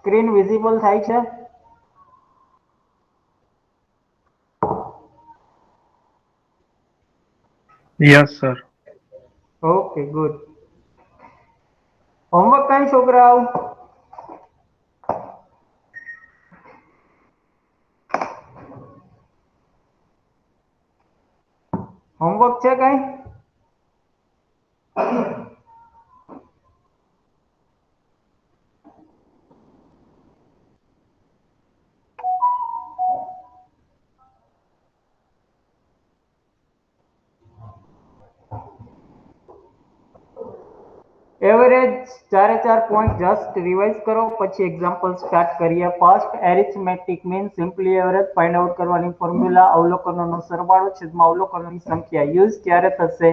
Screen visible થાય છે? Yes, sir. Okay good. Homework કઈ છોકરાઓ? હોમવર્ક છે કઈ? એવરેજ 4 પોઈન્ટ જસ્ટ રિવાઇઝ કરો પછી એક્ઝામ્પલ સ્ટાર્ટ કરીએ. First arithmetic mean simply average find out કરવાની ફોર્મ્યુલા અવલોકનોનો સરવાળો છેદમાં અવલોકનોની સંખ્યા. યુઝ ક્યારે થશે?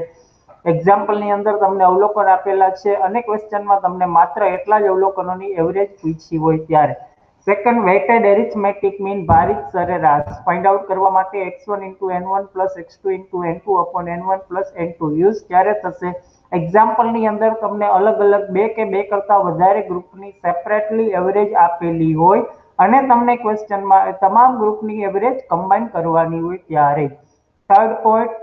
એક્ઝામ્પલ ની અંદર તમને અવલોકન આપેલા છે અને ક્વેશ્ચનમાં તમને માત્ર એટલા જ અવલોકનોની એવરેજ પૂછી હોય ત્યારે. સેકન્ડ વેઇટેડ એરિથમેટિક મીન ભારિત સરેરાશ ફાઇન્ડ આઉટ કરવા માટે x1 into n1 plus x2 into n2 upon n1 plus n2 use ક્યારે થશે? એક્ઝામ્પલ ની અંદર તમને અલગ અલગ બે કે બે કરતા વધારે ગ્રુપની સેપરેટલી એવરેજ આપેલી હોય અને તમને ક્વેશ્ચનમાં તમામ ગ્રુપની એવરેજ કમ્બાઈન કરવાની હોય ત્યારે. થર્ડ પોઈન્ટ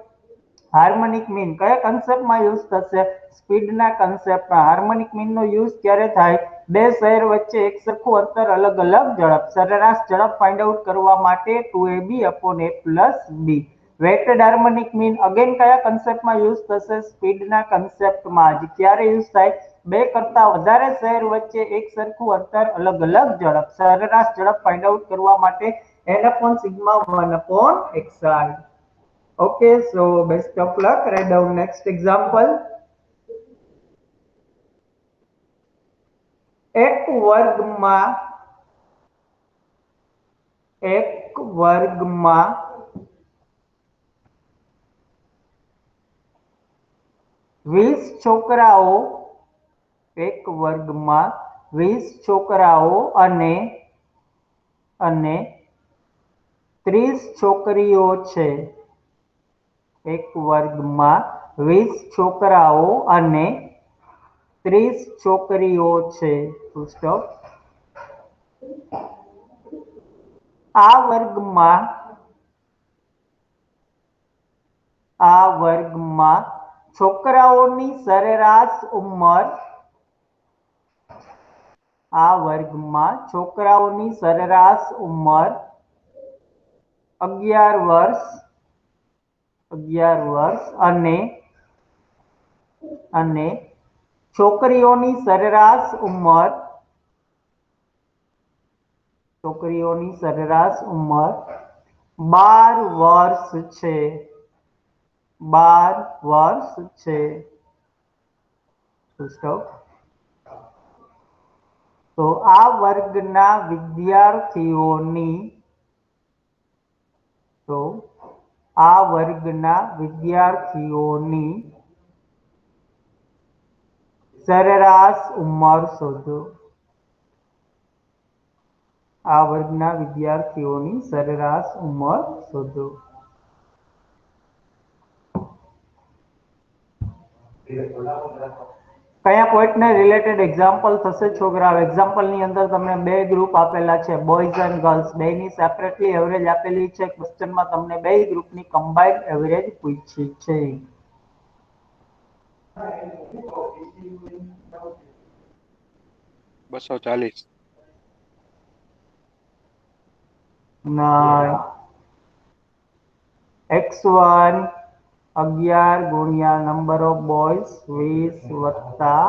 હાર્મોનિક મીન કયા કન્સેપ્ટમાં યુઝ થશે? સ્પીડના કન્સેપ્ટમાં. હાર્મોનિક મીન નો યુઝ ક્યારે થાય? બે શહેર વચ્ચે એક સરખું અંતર અલગ અલગ ઝડપ. સરેરાશ ઝડપ ફાઇન્ડ આઉટ કરવા માટે 2ab upon a plus b. Weighted harmonic mean again કયા કન્સેપ્ટમાં યુઝ થશે? સ્પીડના કન્સેપ્ટમાં જ. ક્યારે યુઝ થાય? બે કરતા વધારે શહેર વચ્ચે એક સરખું અંતર અલગ અલગ ઝડપ. સરેરાશ ઝડપ ફાઇન્ડ આઉટ કરવા માટે n upon sigma 1 upon xi. Okay, so best of luck. Write down next example. એક વર્ગમાં 20 છોકરાઓ એક વર્ગમાં 20 છોકરાઓ અને 30 છોકરીઓ છે. એક વર્ગમાં 20 છોકરાઓ અને 30 છોકરીઓ છે. આ વર્ગમાં છોકરાઓની સરેરાશ ઉંમર 11 વર્ષ અને છોકરીઓની સરેરાશ ઉંમર 12 વર્ષ છે. 12 વર્ષ છે. તો આ વર્ગના વિદ્યાર્થીઓની સરેરાશ ઉંમર શોધો. આ વર્ગના વિદ્યાર્થીઓની સરેરાશ ઉંમર શોધો. કયા પોઈન્ટને રિલેટેડ એક્ઝામ્પલ થશે છોકરાઓ? એક્ઝામ્પલ ની અંદર તમને બે ગ્રુપ આપેલા છે, બોયઝ એન્ડ ગર્લ્સ. બેની સેપરેટલી એવરેજ આપેલી છે. ક્વેશ્ચનમાં તમને બે ગ્રુપની કમ્બાઇન્ડ એવરેજ પૂછી છે. 240. ના. x1 11 ગુણ્યા નંબર ઓફ બોયઝ 20 વત્તા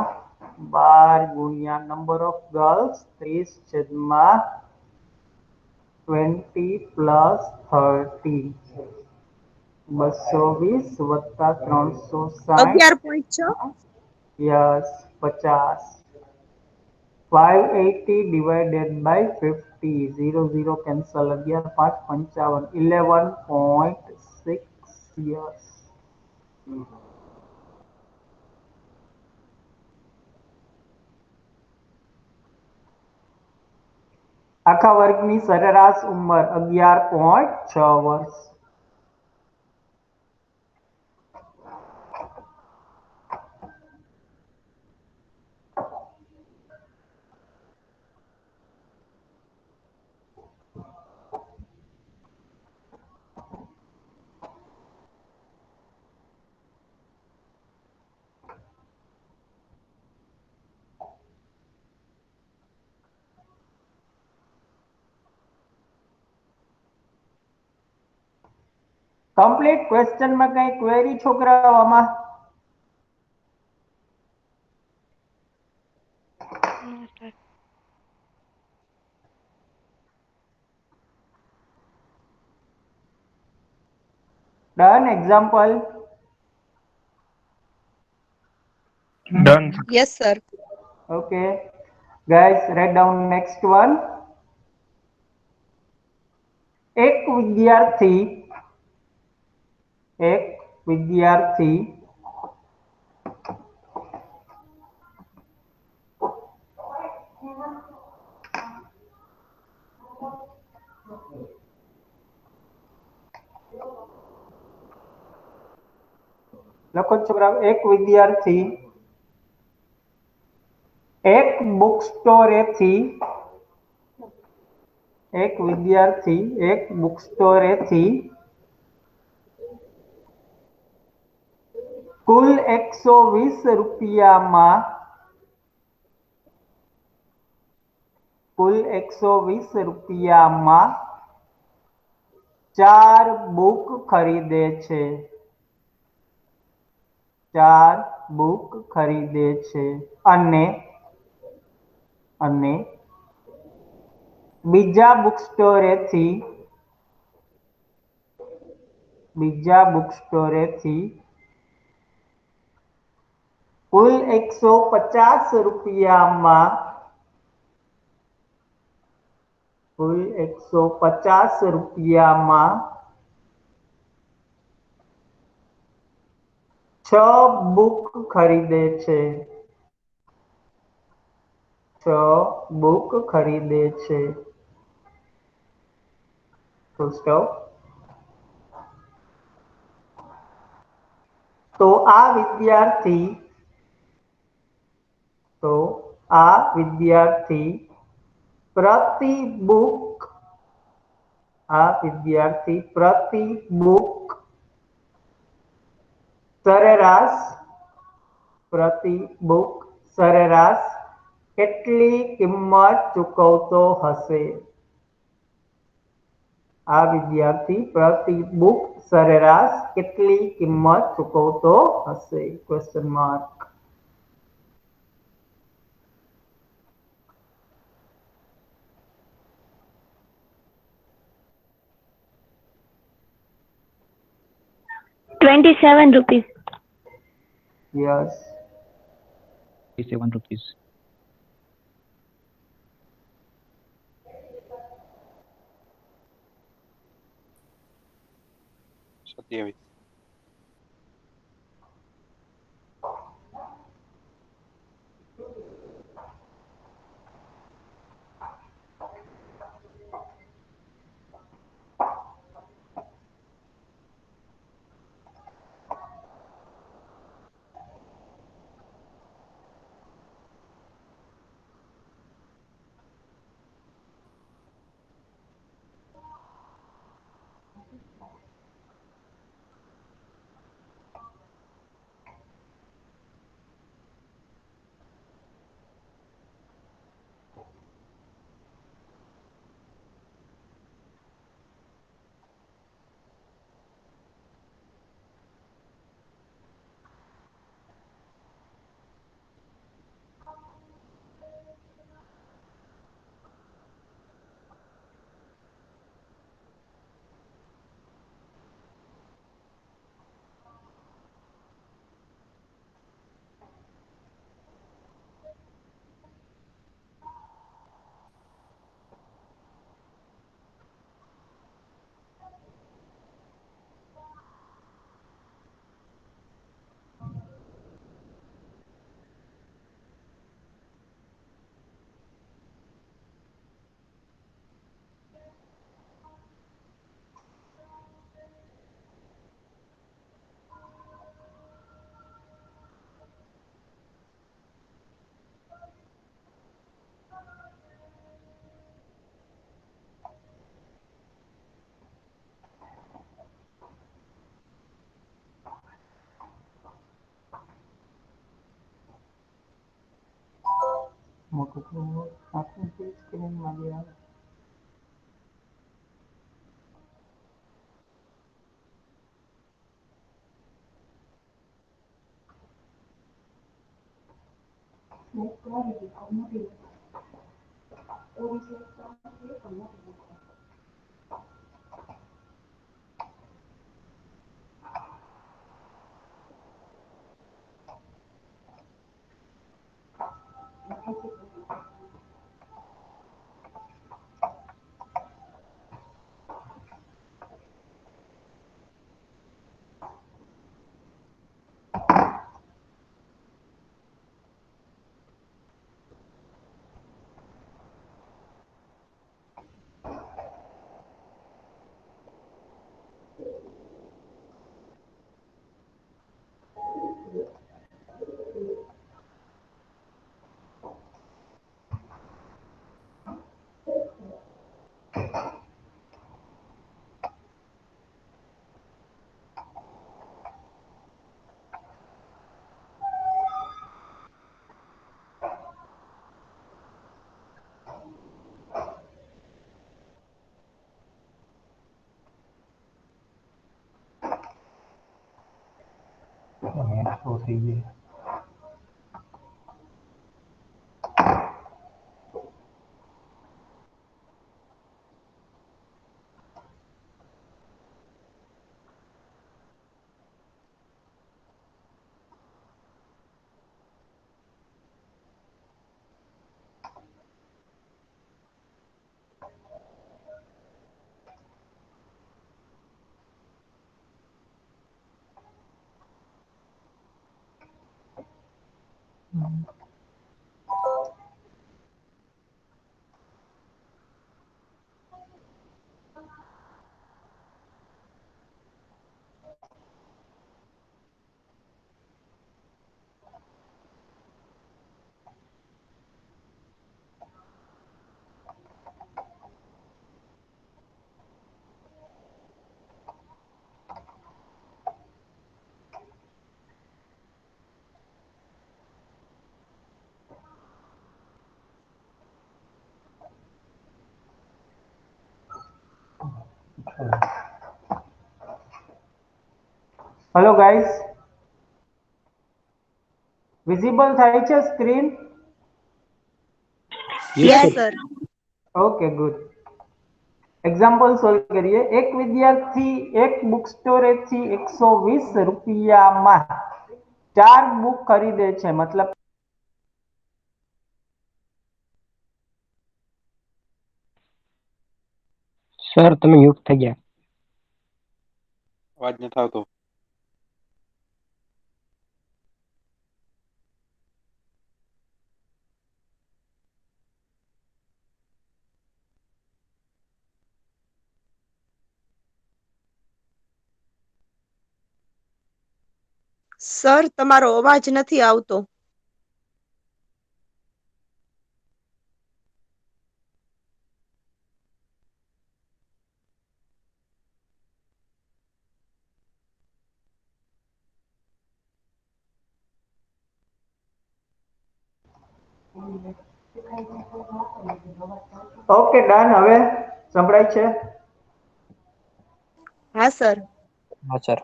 12 ગુણ્યા નંબર ઓફ ગર્લ્સ 30 છેદમાં 20 પ્લસ 30 220 વત્તા 360 11.6 yes 50 580 divided by 50 0 cancel 11 5 55 11.6 years. આખા વર્ગની સરેરાશ ઉંમર 11.6 વર્ષ. કમ્પ્લીટ ક્વેશ્ચનમાં કઈ ક્વેરી છોકરાઓ આમાં? Done. Example. Done. Yes, sir. Okay. Guys, write down next one. એક વિદ્યાર્થી લખો છોકરા, એક વિદ્યાર્થી એક બુક સ્ટોરેથી કુલ 120 રૂપિયામાં ચાર બુક ખરીદે છે. અને બીજા બુક સ્ટોરેથી કુલ 150 રૂપિયામાં છ બુક ખરીદે છે. Full stop. તો આ વિદ્યાર્થી પ્રતિ બુક સરેરાશ કેટલી કિંમત ચૂકવતો હશે? આ વિદ્યાર્થી પ્રતિ બુક સરેરાશ કેટલી કિંમત ચૂકવતો હશે? Question mark. ₹27. Yes. 27 rupees. ₹27. Hello guys, visible થાય છે screen? Yes, sir. Okay, good. Example solve કરીએ. એક વિદ્યાર્થી એક બુક સ્ટોરેથી 120 રૂપિયામાં 4 બુક ખરીદે છે. મતલબ સર તમે મ્યુટ થઈ ગયા. અવાજ નથી આવતો. સર તમારો અવાજ નથી આવતો. Okay, done. હવે સંભળાય છે? હા સર. હા સર.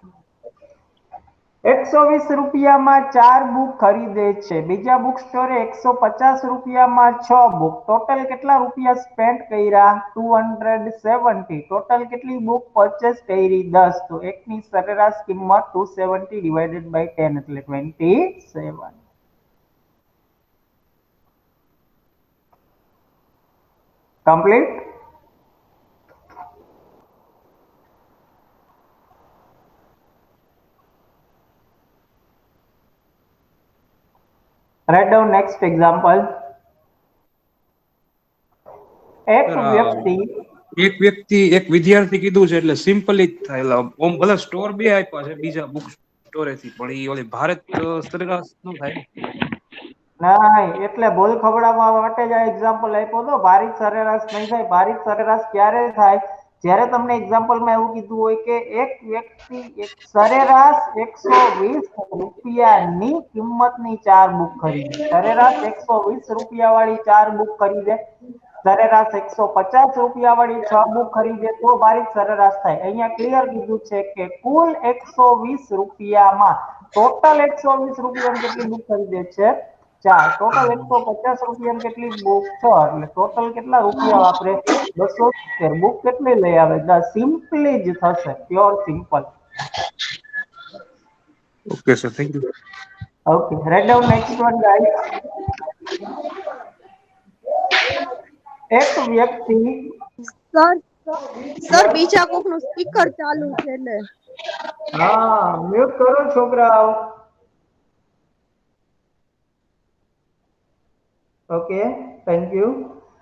120 રૂપિયામાં 4 બુક ખરીદે છે. બીજા બુક સ્ટોરે 150 રૂપિયામાં 6 બુક. ટોટલ કેટલા રૂપિયા સ્પેન્ડ કર્યા? 270. ટોટલ કેટલી બુક પરચેસ કરી? 10. તો એકની સરેરાશ કિંમત 270 ડિવાઇડેડ બાય 10 એટલે 27. Complete? Write down next example. એક વિદ્યાર્થી કીધું છે એટલે સિમ્પલી જ થાય. ઓમ ભલે સ્ટોર બે આપ્યા છે બીજા બુક સ્ટોરેથી, પણ ઈ ઓલી ભારત સરેરાશ નો થાય ને. ના, એટલે ભૂલ ખવડાવવા માટે જ આ એક્ઝામ્પલ આપ્યો તો. ભારિત સરેરાશ નહીં થાય. ભારિત સરેરાશ ક્યારે થાય? જ્યારે તમને એક્ઝામ્પલમાં એવું કીધું હોય કે એક વ્યક્તિ એક સરેરાશ 120 રૂપિયાની કિંમતની 4 બુક ખરીદે. સરેરાશ 120 રૂપિયા વાળી 4 બુક ખરીદે. સરેરાશ 150 રૂપિયા વાળી 6 બુક ખરીદે તો ભારિત સરેરાશ થાય. અહીંયા ક્લિયર કીધું છે કે કુલ 120 રૂપિયામાં ટોટલ 120 રૂપિયાની કેટલી બુક ખરીદે છે? 4 ટોટલ 150 રૂપિયાની કેટલી બુક છે એટલે ટોટલ કેટલા રૂપિયા વાપરે 270 બુક કેટલી લઈ આવે સિમ્પલી જ થશે pure simple okay sir, thank you. Okay right down next one guys એક વ્યક્તિ સર સર બીજા કોકનું સ્પીકર ચાલુ છે એટલે હા મ્યુટ કરો છોકરાઓ okay thank you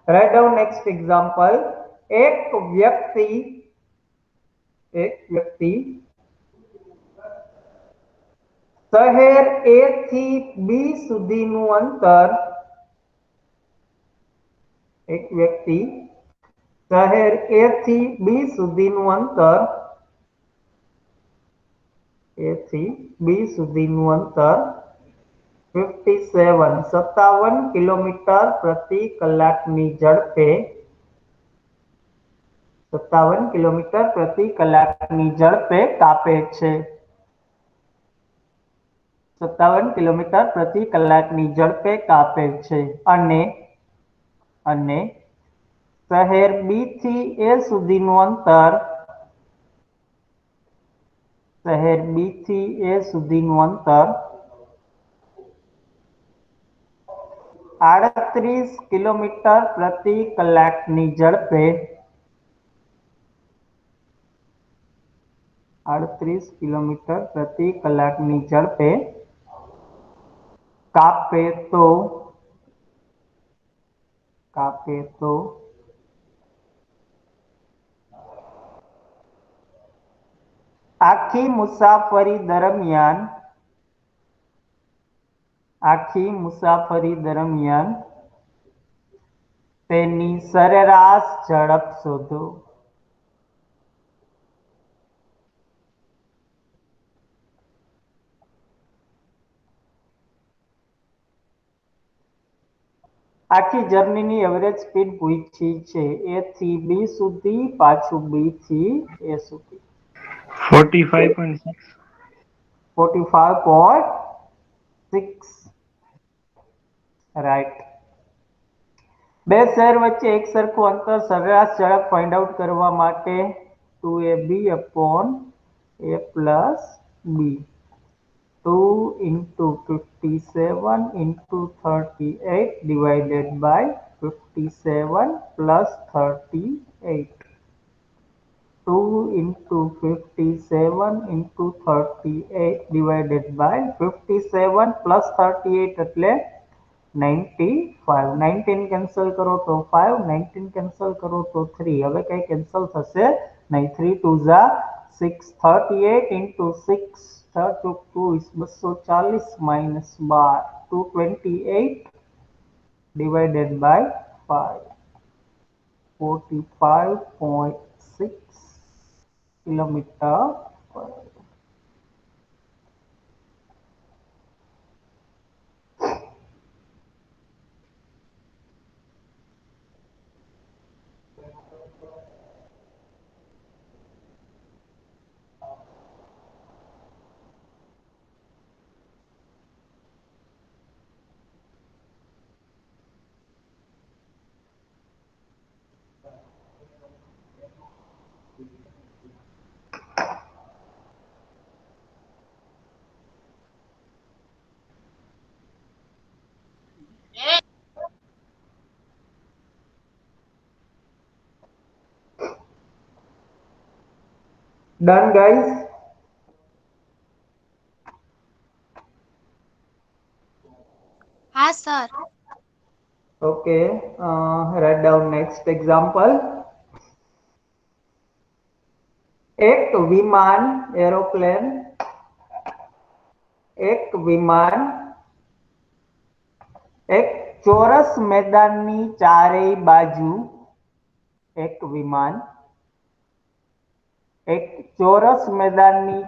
write down next example એક વ્યક્તિ શહેર A થી B સુધીનું અંતર એક વ્યક્તિ શહેર A થી B સુધીનું અંતર A થી B સુધીનું અંતર 57 કિલોમીટર પ્રતિ કલાકની ઝડપે 57 કિલોમીટર પ્રતિ કલાકની ઝડપે કાપે છે 57 કિલોમીટર પ્રતિ કલાકની ઝડપે કાપે છે અને શહેર B થી A સુધીનું અંતર શહેર B થી A સુધીનું અંતર 38 કિલોમીટર પ્રતિ કલાકની ઝડપે 38 કિલોમીટર પ્રતિ કલાકની ઝડપે કાપે તો આખી મુસાફરી દરમિયાન તેની સરેરાશ ઝડપ શોધો આખી જર્નીની એવરેજ સ્પીડ પૂછી છે A થી B સુધી પાછું B થી A સુધી 45.6. 45.6 રાઈટ બે શહેર વચ્ચે એક સરખું અંતર સરેરાશ ઝડપ ફાઇન્ડ આઉટ કરવા માટે 2AB upon A plus B 2 into 57 into 38 divided by 57 plus 38 2 into 57 into 38 divided by 57 plus 38 એટલે 95 19 કેન્સલ કરો તો 5 19 કેન્સલ કરો તો 3 હવે કઈ કેન્સલ થશે નહીં 3 2 Jha 6 38 into 6 2 is 240 minus 12 228 divided by 5 45.6 kilometer per Done, guys? हाँ sir. Okay. Write down next example. एक विमान एरोप्लेन एक ચોરસ મેદાનની ચારેય બાજુ એક વિમાન એક ચોરસ મેદાનની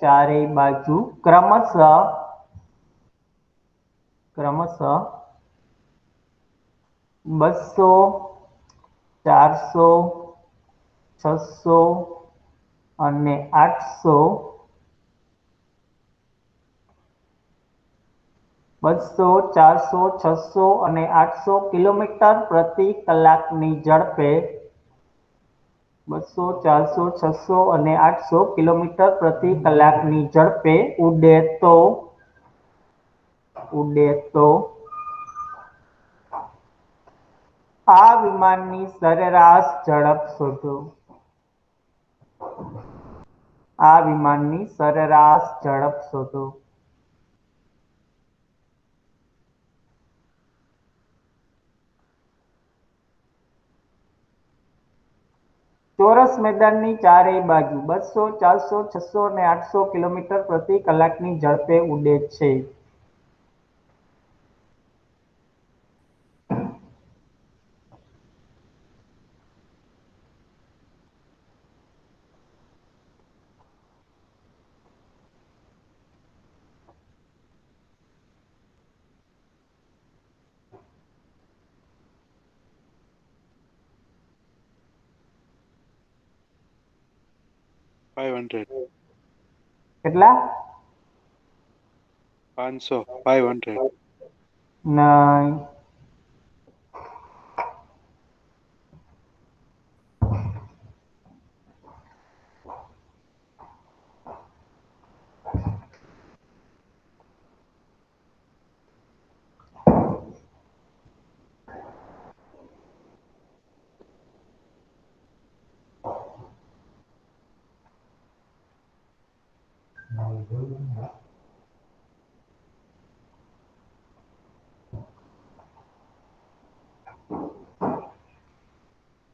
ચારેય બાજુ ક્રમશઃ 200 400 600 અને 800 200, 400, 600 અને 800 કિલોમીટર પ્રતિ કલાકની ઝડપે 200, 400, 600 અને 800 કિલોમીટર પ્રતિ કલાકની ઝડપે ઉડે તો આ વિમાનની સરેરાશ ઝડપ શોધો. આ વિમાનની સરેરાશ ઝડપ શોધો. ચોરસ મેદાનની ચારેય બાજુ 200, 400, 600 અને 800 કિલોમીટર પ્રતિ કલાકની ઝડપે ઉડે છે. કેટલા? 500. નહીં.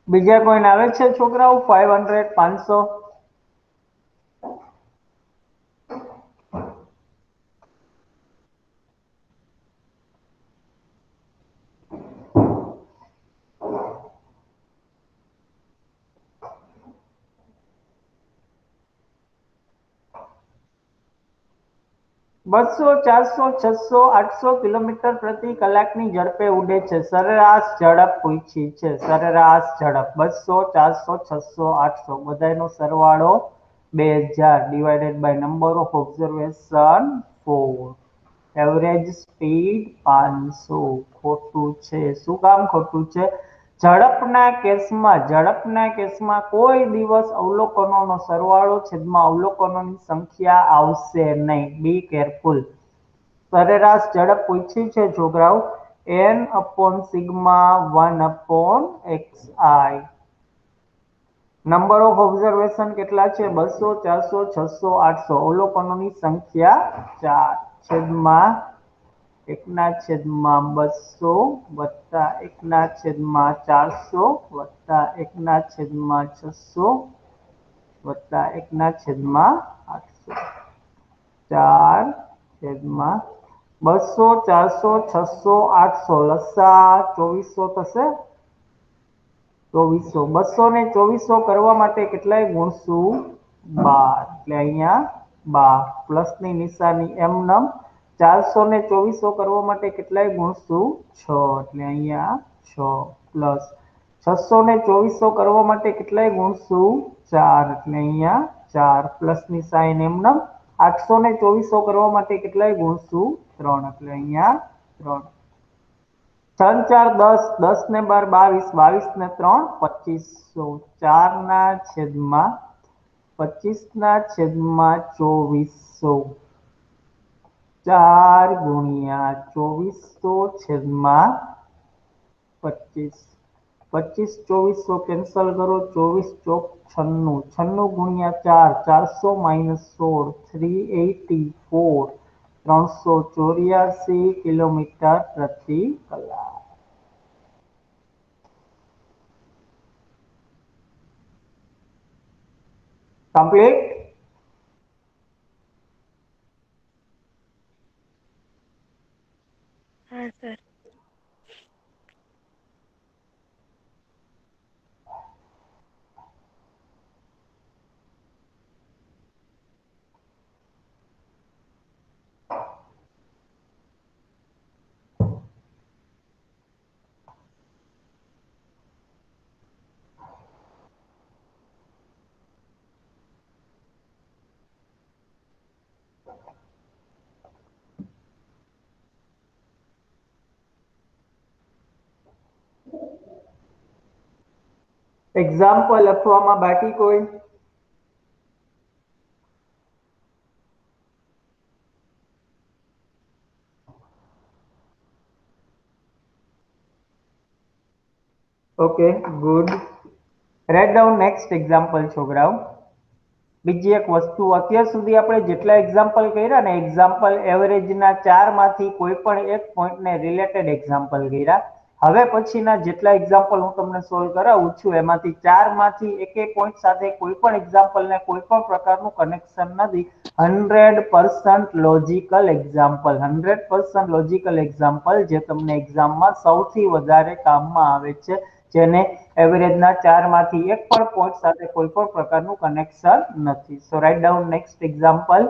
બીજા કોઈને આવે છે છોકરાઓ? 500, 500? બસો, 400, 600, 800 કિલોમીટર પ્રતિ કલાકની ઝડપે ઉડે છે. સરેરાશ ઝડપ પૂછી છે. સરેરાશ ઝડપ 200, 400, 600, 800 બધાનો સરવાળો 2000 divided by number of observation 4. Average speed 500. ખોટું છે. શું કામ ખોટું છે? ઝડપના કેસમાં કોઈ દિવસ અવલોકનોનો સરવાળો છેદમાં અવલોકનોની સંખ્યા આવશે નહીં. Be careful. સરેરાશ ઝડપ પૂછી છે છોકરાઓ. n/σ1/xi. નંબર ઓફ ઓબ્ઝર્વેશન કેટલા છે? 200, 400, 600, 800. અવલોકનોની સંખ્યા 4 છેદમાં 1/200 વત્તા 1/400 વત્તા 1/600 વત્તા 1/800. 4 છેદમાં 200, 400, 600, 800 લસા 2400 થશે. 2400. 200 ને 2400 કરવા માટે કેટલાય ગુણશું? 12. એટલે અહીંયા 12 પ્લસની નિશાની એમનેમ. 400 ને 2400 કરવા માટે કેટલાય ગુણશું? 6. એટલે અહીંયા 6 પ્લસ 600 ને 2400 કરવા માટે કેટલાય ગુણશું? 4. એટલે અહીંયા 4 પ્લસની સાઈન એમનેમ. 800 ને 2400 કરવા માટે કેટલાય ગુણશું? 3. એટલે અહીંયા 3. 3 4 10, 10 ને 12 22, 22 ને 3 2500. 4/25/2400. 4 ગુણ્યા 2400 છેદમાં 25. 25 2400 કેન્સલ કરો. 24 ચોક 96. 96 ગુણ્યા 4 400 -16 384. 384 કિલોમીટર પ્રતિ કલાક. કમ્પ્લીટ. હા સર. એક્ઝામ્પલ લખવામાં બાકી કોઈ? Okay, good. Right down next example છોકરાઓ. બીજી એક વસ્તુ, અત્યાર સુધી આપણે જેટલા એક્ઝામ્પલ કર્યા ને, એક્ઝામ્પલ એવરેજના 4 માંથી કોઈ પણ એક પોઈન્ટને રિલેટેડ એક્ઝામ્પલ કર્યા. હવે પછીના જેટલા એક્ઝામ્પલ હું તમને સોલ્વ કરાવું છું એમાંથી 4 માંથી એક પોઈન્ટ સાથે કોઈ પણ એક્ઝામ્પલને કોઈ પણ પ્રકારનું કનેક્શન નથી. 100% લોજિકલ એક્ઝામ્પલ, 100% લોજિકલ એક્ઝામ્પલ જે તમને એક્ઝામમાં સૌથી વધારે કામમાં આવે છે, જેને એવરેજના 4 માંથી એક પણ પોઈન્ટ સાથે કોઈ પણ પ્રકારનું કનેક્શન નથી. સો રાઇટ ડાઉન નેક્સ્ટ એક્ઝામ્પલ.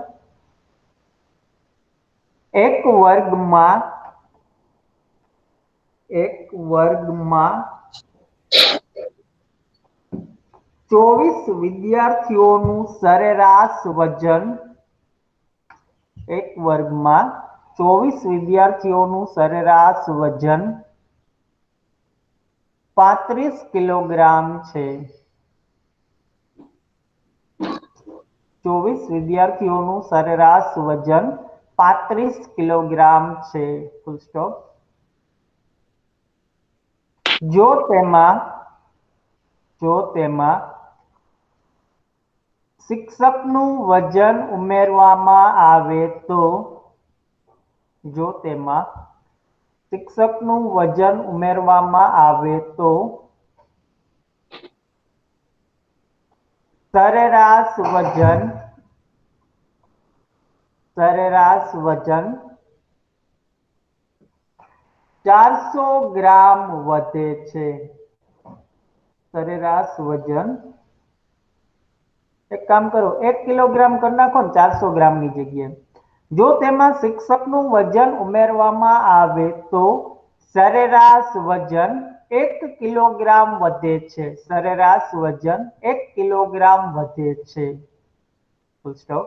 એક વર્ગમાં 24 વિદ્યાર્થીઓનું સરેરાશ વજન, એક વર્ગમાં 24 વિદ્યાર્થીઓનું સરેરાશ વજન 35 કિલોગ્રામ છે. 24 વિદ્યાર્થીઓનું સરેરાશ વજન 35 કિલોગ્રામ છે. Full stop. જો તેમાં શિક્ષકનું વજન ઉમેરવામાં આવે તો, જો તેમાં શિક્ષકનું વજન ઉમેરવામાં આવે તો સરેરાશ વજન 400 ગ્રામ વધે છે. સરેરાશ વજન, એક કામ કરો, 1 કિલોગ્રામ કરી નાખો ને 400 ગ્રામની જગ્યાએ. જો તેમાં શિક્ષકનું વજન ઉમેરવામાં આવે તો સરેરાશ વજન 1 કિલોગ્રામ વધે છે. સરેરાશ વજન 1 કિલોગ્રામ વધે છે. Full stop.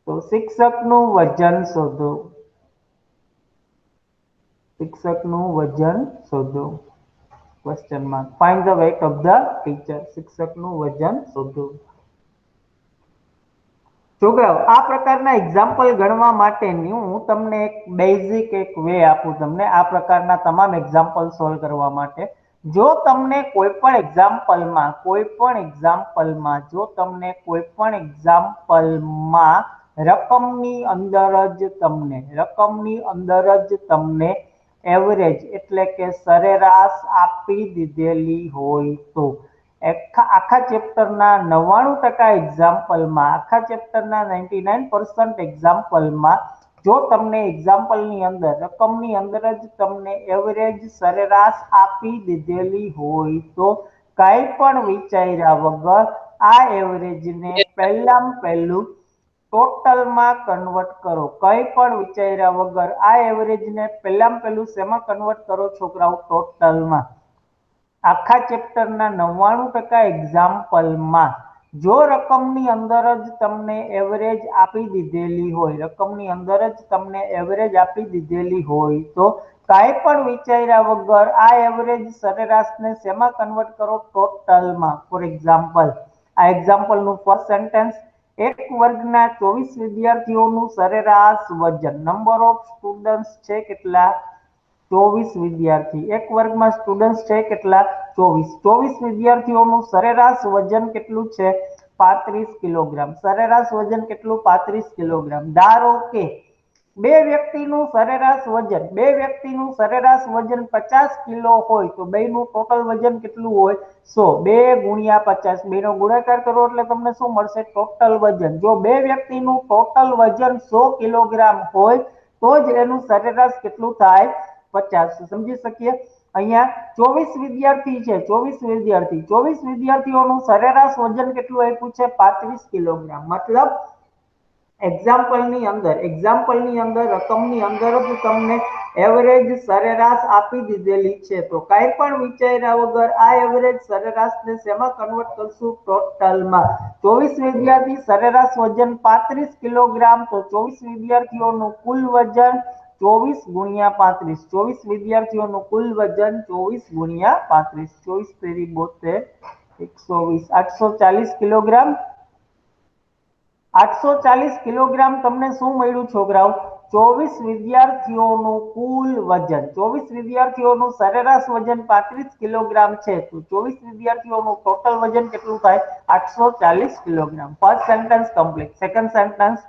તો શિક્ષકનું વજન શોધો. શિક્ષકનું વજન શોધો. Question mark. Find the weight of the teacher. શિક્ષકનું વજન શોધો. છોકરાઓ, આ પ્રકારના એક્ઝામ્પલ ગણવા માટેની હું તમને એક બેઝિક એક વે આપું તમને આ પ્રકારના તમામ એક્ઝામ્પલ સોલ્વ કરવા માટે. જો તમને કોઈ પણ એક્ઝામ્પલમાં રકમની અંદર જ તમને એવરેજ એટલે કે સરેરાશ આપી દીધેલી હોય તો આખા ચેપ્ટરના 99% એક્ઝામ્પલમાં, આખા ચેપ્ટરના 99% એક્ઝામ્પલમાં જો તમને એક્ઝામ્પલની અંદર રકમની અંદર જ તમને એવરેજ સરેરાશ આપી દીધેલી હોય તો કઈ પણ વિચાર્યા વગર આ એવરેજને પહેલું ટોટલમાં કન્વર્ટ કરો. કઈ પણ વિચાર્યા વગર આ એવરેજને પહેલું શેમાં કન્વર્ટ કરો છોકરાઓ? ટોટલમાં. આખા ચેપ્ટરના 99% એક્ઝામ્પલમાં જો રકમની અંદર જ તમને એવરેજ આપી દીધેલી હોય, તો કાંઈ પણ વિચાર્યા વગર આ એવરેજ સરેરાશને શેમાં કન્વર્ટ કરો? ટોટલમાં. ફોર એક્ઝામ્પલ, આ એક્ઝામ્પલનું ફર્સ્ટ સેન્ટેન્સ, એક વર્ગના 24 વિદ્યાર્થીઓનું સરેરાશ વજન, નંબર ઓફ સ્ટુડન્ટ્સ છે કેટલા? 24 વિદ્યાર્થી. એક વર્ગમાં સ્ટુડન્ટ છે કેટલા? 24 વિદ્યાર્થીઓનું સરેરાશ વજન કેટલું છે? 35 કિલોગ્રામ. સરેરાશ વજન કેટલું? 35 કિલોગ્રામ. ધારો કે બે વ્યક્તિનું સરેરાશ વજન 50 કિલો હોય તો બેનું ટોટલ વજન કેટલું હોય? 100. 2 ગુણ્યા 50, બેનો ગુણાકાર કરો એટલે તમને શું મળશે? ટોટલ વજન. જો બે વ્યક્તિનું ટોટલ વજન 100 કિલોગ્રામ હોય તો જ એનું સરેરાશ કેટલું થાય? 50. સમજી શકીએ? અહીંયા 24 વિદ્યાર્થી છે, 24 વિદ્યાર્થીઓનું સરેરાશ વજન કેટલું આપ્યું છે? 35 કિલોગ્રામ. મતલબ એક્ઝામ્પલની અંદર રકમની અંદર જ તમને એવરેજ સરેરાશ આપી દીધેલી છે, તો કાંઈ પણ વિચાર્યા વગર આ એવરેજ સરેરાશને શેમાં કન્વર્ટ કરશું? ટોટલમાં. 24 વિદ્યાર્થી, સરેરાશ વજન 35 કિલોગ્રામ, તો 24 વિદ્યાર્થીઓનું કુલ વજન 24 ગુણ્યા 35, 24 વિદ્યાર્થીઓનું કુલ વજન 24 ગુણ્યા 35, 24 તેરી 72, 120, 840 કિલોગ્રામ. 840 કિલોગ્રામ તમને શું મળ્યું છોકરાઓ? 24 વિદ્યાર્થીઓનું કુલ વજન. 24 વિદ્યાર્થીઓનું સરેરાશ વજન 35 કિલોગ્રામ છે, તો 24 વિદ્યાર્થીઓનું ટોટલ વજન કેટલું થાય? 840 kilogram. First sentence complete. Second sentence,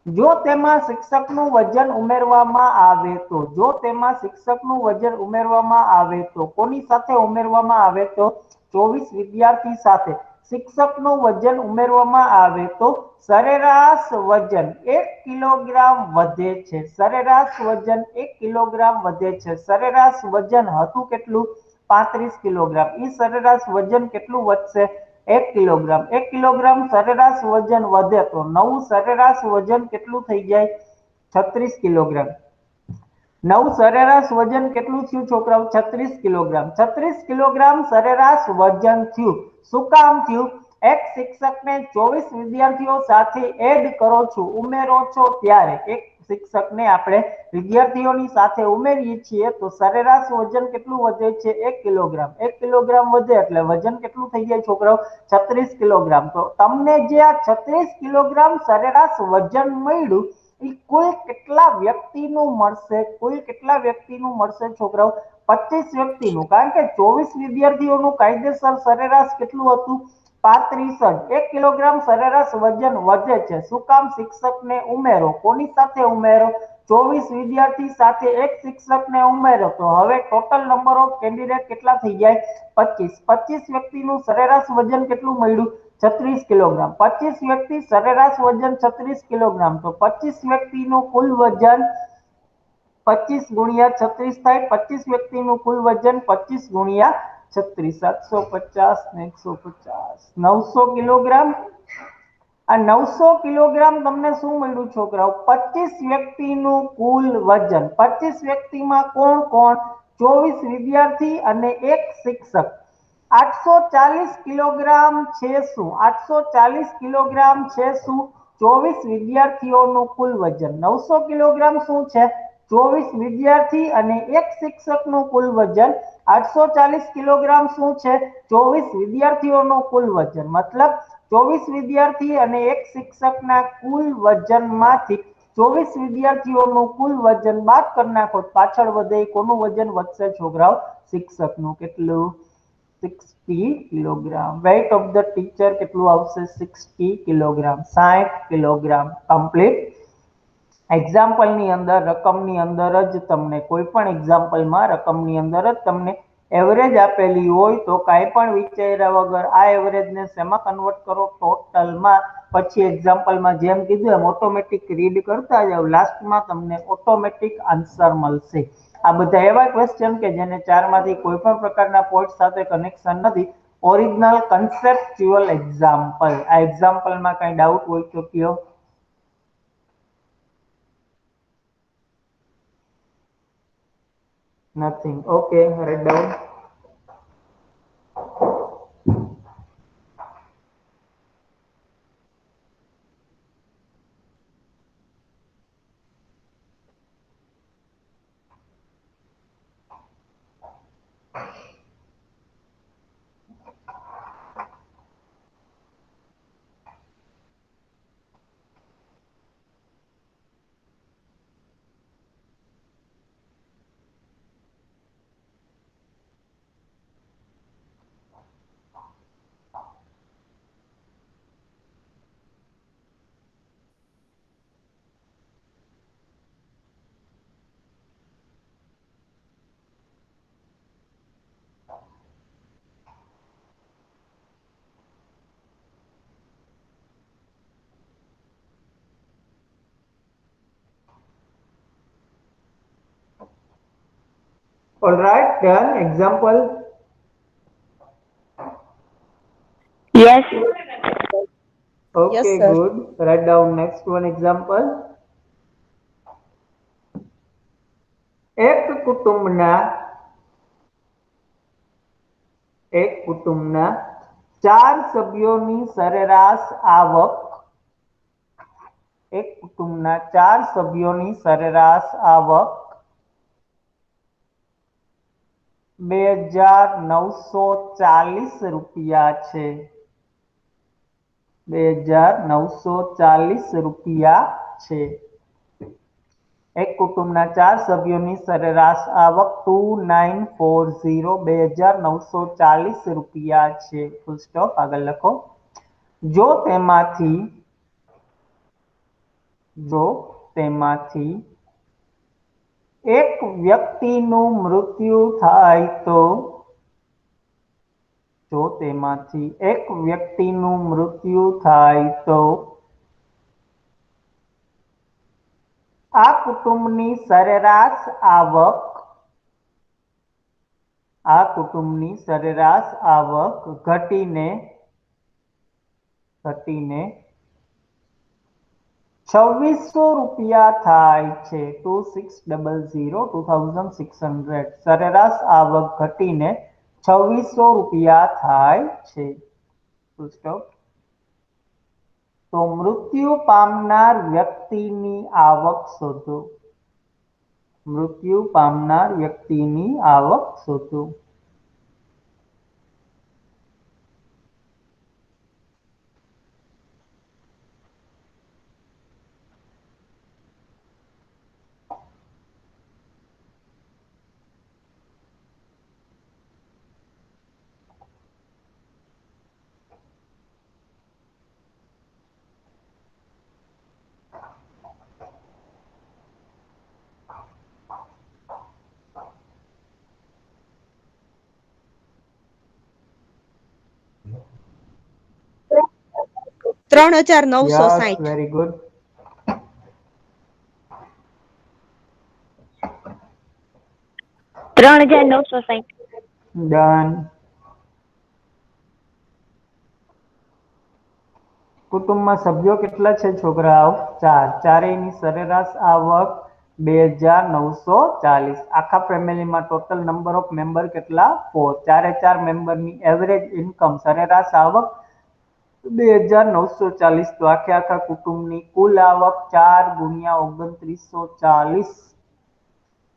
જો તેમાં શિક્ષકનું વજન ઉમેરવામાં આવે તો, જો તેમાં શિક્ષકનું વજન ઉમેરવામાં આવે તો, કોની સાથે ઉમેરવામાં આવે તો? 24 વિદ્યાર્થી સાથે શિક્ષકનું વજન ઉમેરવામાં આવે તો સરેરાશ વજન 1 કિલોગ્રામ વધે છે. સરેરાશ વજન 1 કિલોગ્રામ વધે છે. સરેરાશ વજન હતું કેટલું? 35 કિલોગ્રામ. ઈ સરેરાશ વજન કેટલું વધશે? 1 કિલોગ્રામ. 1 કિલોગ્રામ સરેરાશ વજન વધે તો નવું સરેરાશ વજન કેટલું થઈ જાય? 36 કિલોગ્રામ. નવું સરેરાશ વજન કેટલું થયું છોકરાઓ? 36 કિલોગ્રામ. 36 કિલોગ્રામ સરેરાશ વજન થયું. શું કામ થયું? એક શિક્ષકને 24 વિદ્યાર્થીઓ સાથે એડ કરો છો, ઉમેરો છો, ત્યારે એક શિક્ષકને આપણે વિદ્યાર્થીઓની સાથે ઉમેરીએ છીએ તો સરેરાશ વજન કેટલું વધે છે? 1 કિલોગ્રામ. 1 કિલોગ્રામ વધે એટલે વજન કેટલું થઈ જાય છોકરાઓ? 36 કિલોગ્રામ. તો તમને જે આ 36 કિલોગ્રામ સરેરાશ વજન મળ્યું એ કુલ કેટલા વ્યક્તિનું મળશે? કુલ કેટલા વ્યક્તિનું મળશે છોકરાઓ? 25 વ્યક્તિનું. કારણ કે 24 વિદ્યાર્થીઓનું કાયદેસર સરેરાશ કેટલું હતું? 35. 1 કિલોગ્રામ સરેરાશ વજન વધે છે. શું કામ? શિક્ષકને ઉમેરો. કોની સાથે ઉમેરો? 24 વિદ્યાર્થી સાથે એક શિક્ષકને ઉમેરો તો હવે ટોટલ નંબર ઓફ કેન્ડિડેટ કેટલા થઈ જાય? 25. 25 વ્યક્તિનું સરેરાશ વજન કેટલું મળ્યું? 36 કિલોગ્રામ. 25 વ્યક્તિ સરેરાશ વજન 36 કિલોગ્રામ. તો 25 વ્યક્તિનું કુલ વજન 25 ગુણ્યા 36 થાય. 25 વ્યક્તિનું કુલ વજન 25 ગુણ્યા 36, 750 ને 150, 900 કિલોગ્રામ. આ 900 કિલોગ્રામ તમને શું મળ્યું છોકરાઓ? 25 વ્યક્તિનું કુલ વજન. 25 વ્યક્તિમાં કોણ કોણ? 24 વિદ્યાર્થી અને એક શિક્ષક. 840 કિલોગ્રામ છે શું? 840 કિલોગ્રામ છે શું? 24 વિદ્યાર્થીઓનું કુલ વજન. 900 કિલોગ્રામ શું છે? 24 વિદ્યાર્થી અને એક શિક્ષકનું કુલ વજન. 840 કિલોગ્રામ શું છે? 24 વિદ્યાર્થીઓનું કુલ વજન. મતલબ 24 વિદ્યાર્થી અને એક શિક્ષકના કુલ વજનમાંથી 24 વિદ્યાર્થીઓનું કુલ વજન બાદ કરી નાખો, પાછળ વધે કોનું વજન વધશે છોકરાઓ? શિક્ષકનું. કેટલું? 60 kilogram. Weight of the teacher કેટલું આવશે? 60 કિલોગ્રામ. 60 કિલોગ્રામ. કમ્પ્લીટ. એક્ઝામ્પલની અંદર રકમની અંદર જ તમને કોઈ પણ એક્ઝામ્પલમાં રકમની અંદર જ તમને એવરેજ આપેલી હોય તો કાંઈ પણ વિચાર્યા વગર આ એવરેજને શેમાં કન્વર્ટ કરો? ટોટલમાં. પછી એક્ઝામ્પલમાં જેમ કીધું એમ ઓટોમેટિક રીડ કરતા જાવ, લાસ્ટમાં તમને ઓટોમેટિક આન્સર મળશે. આ બધા એવા ક્વેશ્ચન કે જેને 4 માંથી કોઈ પણ પ્રકારના પોઈન્ટ સાથે કનેક્શન નથી. Original conceptual example. આ એક્ઝામ્પલમાં કઈ ડાઉટ હોય તો કયો. Nothing. Okay, write down. All right, done. Example. Yes. Okay, Yes, sir. good. Write down next one example. એક કુટુંબના 4 સભ્યોની સરેરાશ આવક એક કુટુંબના 4 સભ્યોની સરેરાશ આવક 2,940 રૂપિયા છે. 2,940 રૂપિયા છે. એક કુટુંબના 4 સભ્યોની સરેરાશ આવક 2940 2,940 રૂપિયા છે. Full stop. આગળ લખો. જો તેમાંથી એક વ્યક્તિનું મૃત્યુ થાય તો આ કુટુંબની સરેરાશ આવક ઘટીને 2600 રૂપિયા થાય છે. 2600 સરેરાશ આવક ઘટીને 2600 રૂપિયા થાય છે. તો મૃત્યુ પામનાર વ્યક્તિની આવક શોધો. 3,960. Very good. ડન. કુટુંબમાં સભ્યો કેટલા છે છોકરાઓ? 4. ચારેયની સરેરાશ આવક 2,940. આખા ફેમિલીમાં ટોટલ નંબર ઓફ મેમ્બર કેટલા? 4. ચારે 4 મેમ્બરની એવરેજ ઇન્કમ સરેરાશ આવક 2,940. તો આખા કુટુંબની કુલ આવક 4 ગુણ્યા 2940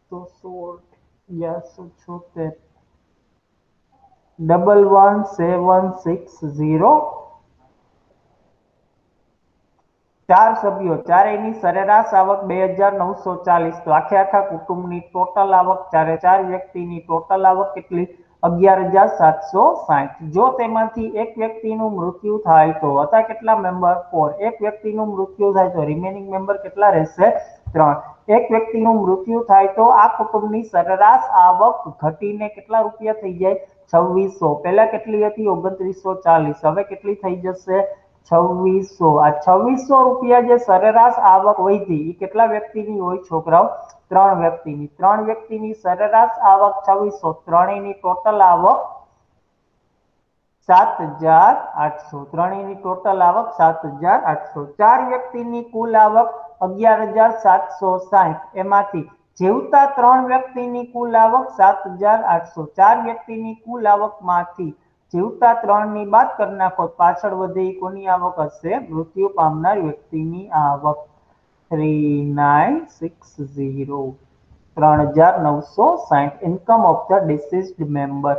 તો 16 11760. 4 સભ્યો, ચારેયની સરેરાશ આવક 2,940. તો આખા કુટુંબની ટોટલ આવક, ચારે 4 વ્યક્તિની ટોટલ આવક કેટલી? 11,760. જો તેમાંથી એક વ્યક્તિનું મૃત્યુ થાય તો હતા કેટલા મેમ્બર? 4. એક વ્યક્તિનું મૃત્યુ થાય તો રિમેનિંગ મેમ્બર કેટલા રહેશે? 3. એક વ્યક્તિનું મૃત્યુ થાય તો આ કુટુંબની સરેરાશ આવક ઘટીને કેટલા રૂપિયા થઈ જાય? 2600. પહેલા કેટલી હતી? 2940. હવે કેટલી થઈ જશે? 2600. આ 2600 રૂપિયા જે સરેરાશ આવક વધી એ કેટલા વ્યક્તિની હોય છોકરાઓ? 3 વ્યક્તિની. 3 વ્યક્તિની સરેરાશ આવક 2600. ત્રણેયની ટોટલ આવક 7,800. ત્રણેયની ટોટલ આવક 7,800. 4 વ્યક્તિની કુલ આવક 11,760. એમાંથી જીવતા 3 વ્યક્તિની કુલ આવક 7,800. 4 વ્યક્તિની કુલ આવકમાંથી જીવતા 3 ની બાદ કરી નાખો, પાછળ વધે એ કોની આવક હશે? મૃત્યુ પામનાર વ્યક્તિની આવક. 3,960. 3,960 income of the deceased member.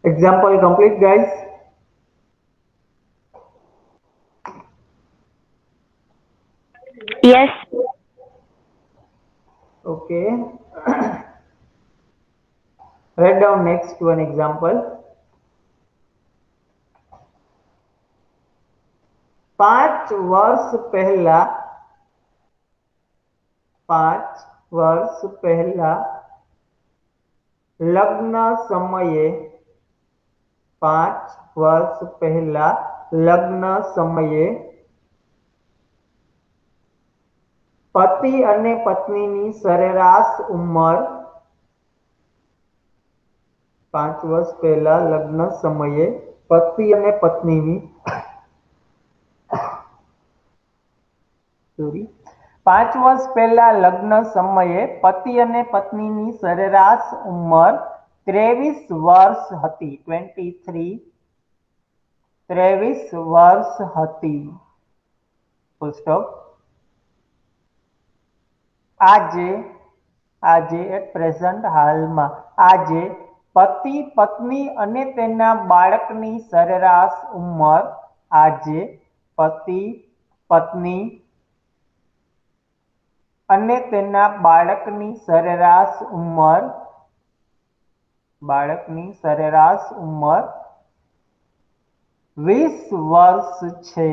Example complete, guys. Yes. Okay. Write down next one example. 5 વર્ષ પહેલા લગ્ન સમયે 5 વર્ષ પહેલા લગ્ન સમયે પતિ અને પત્નીની સરેરાશ ઉંમર 5 વર્ષ પહેલા લગ્ન સમયે પતિ અને પત્નીની 5 વર્ષ પહેલા લગ્ન સમયે પતિ અને પત્નીની સરેરાશ ઉંમર 23 વર્ષ હતી. 23 વર્ષ હતી. Full stop. આજે એટ પ્રેઝન્ટ હાલમાં આજે પતિ પત્ની અને તેના બાળકની સરેરાશ ઉંમર આજે પતિ પત્ની અને તેના બાળકની સરેરાશ ઉંમર 20 વર્ષ છે.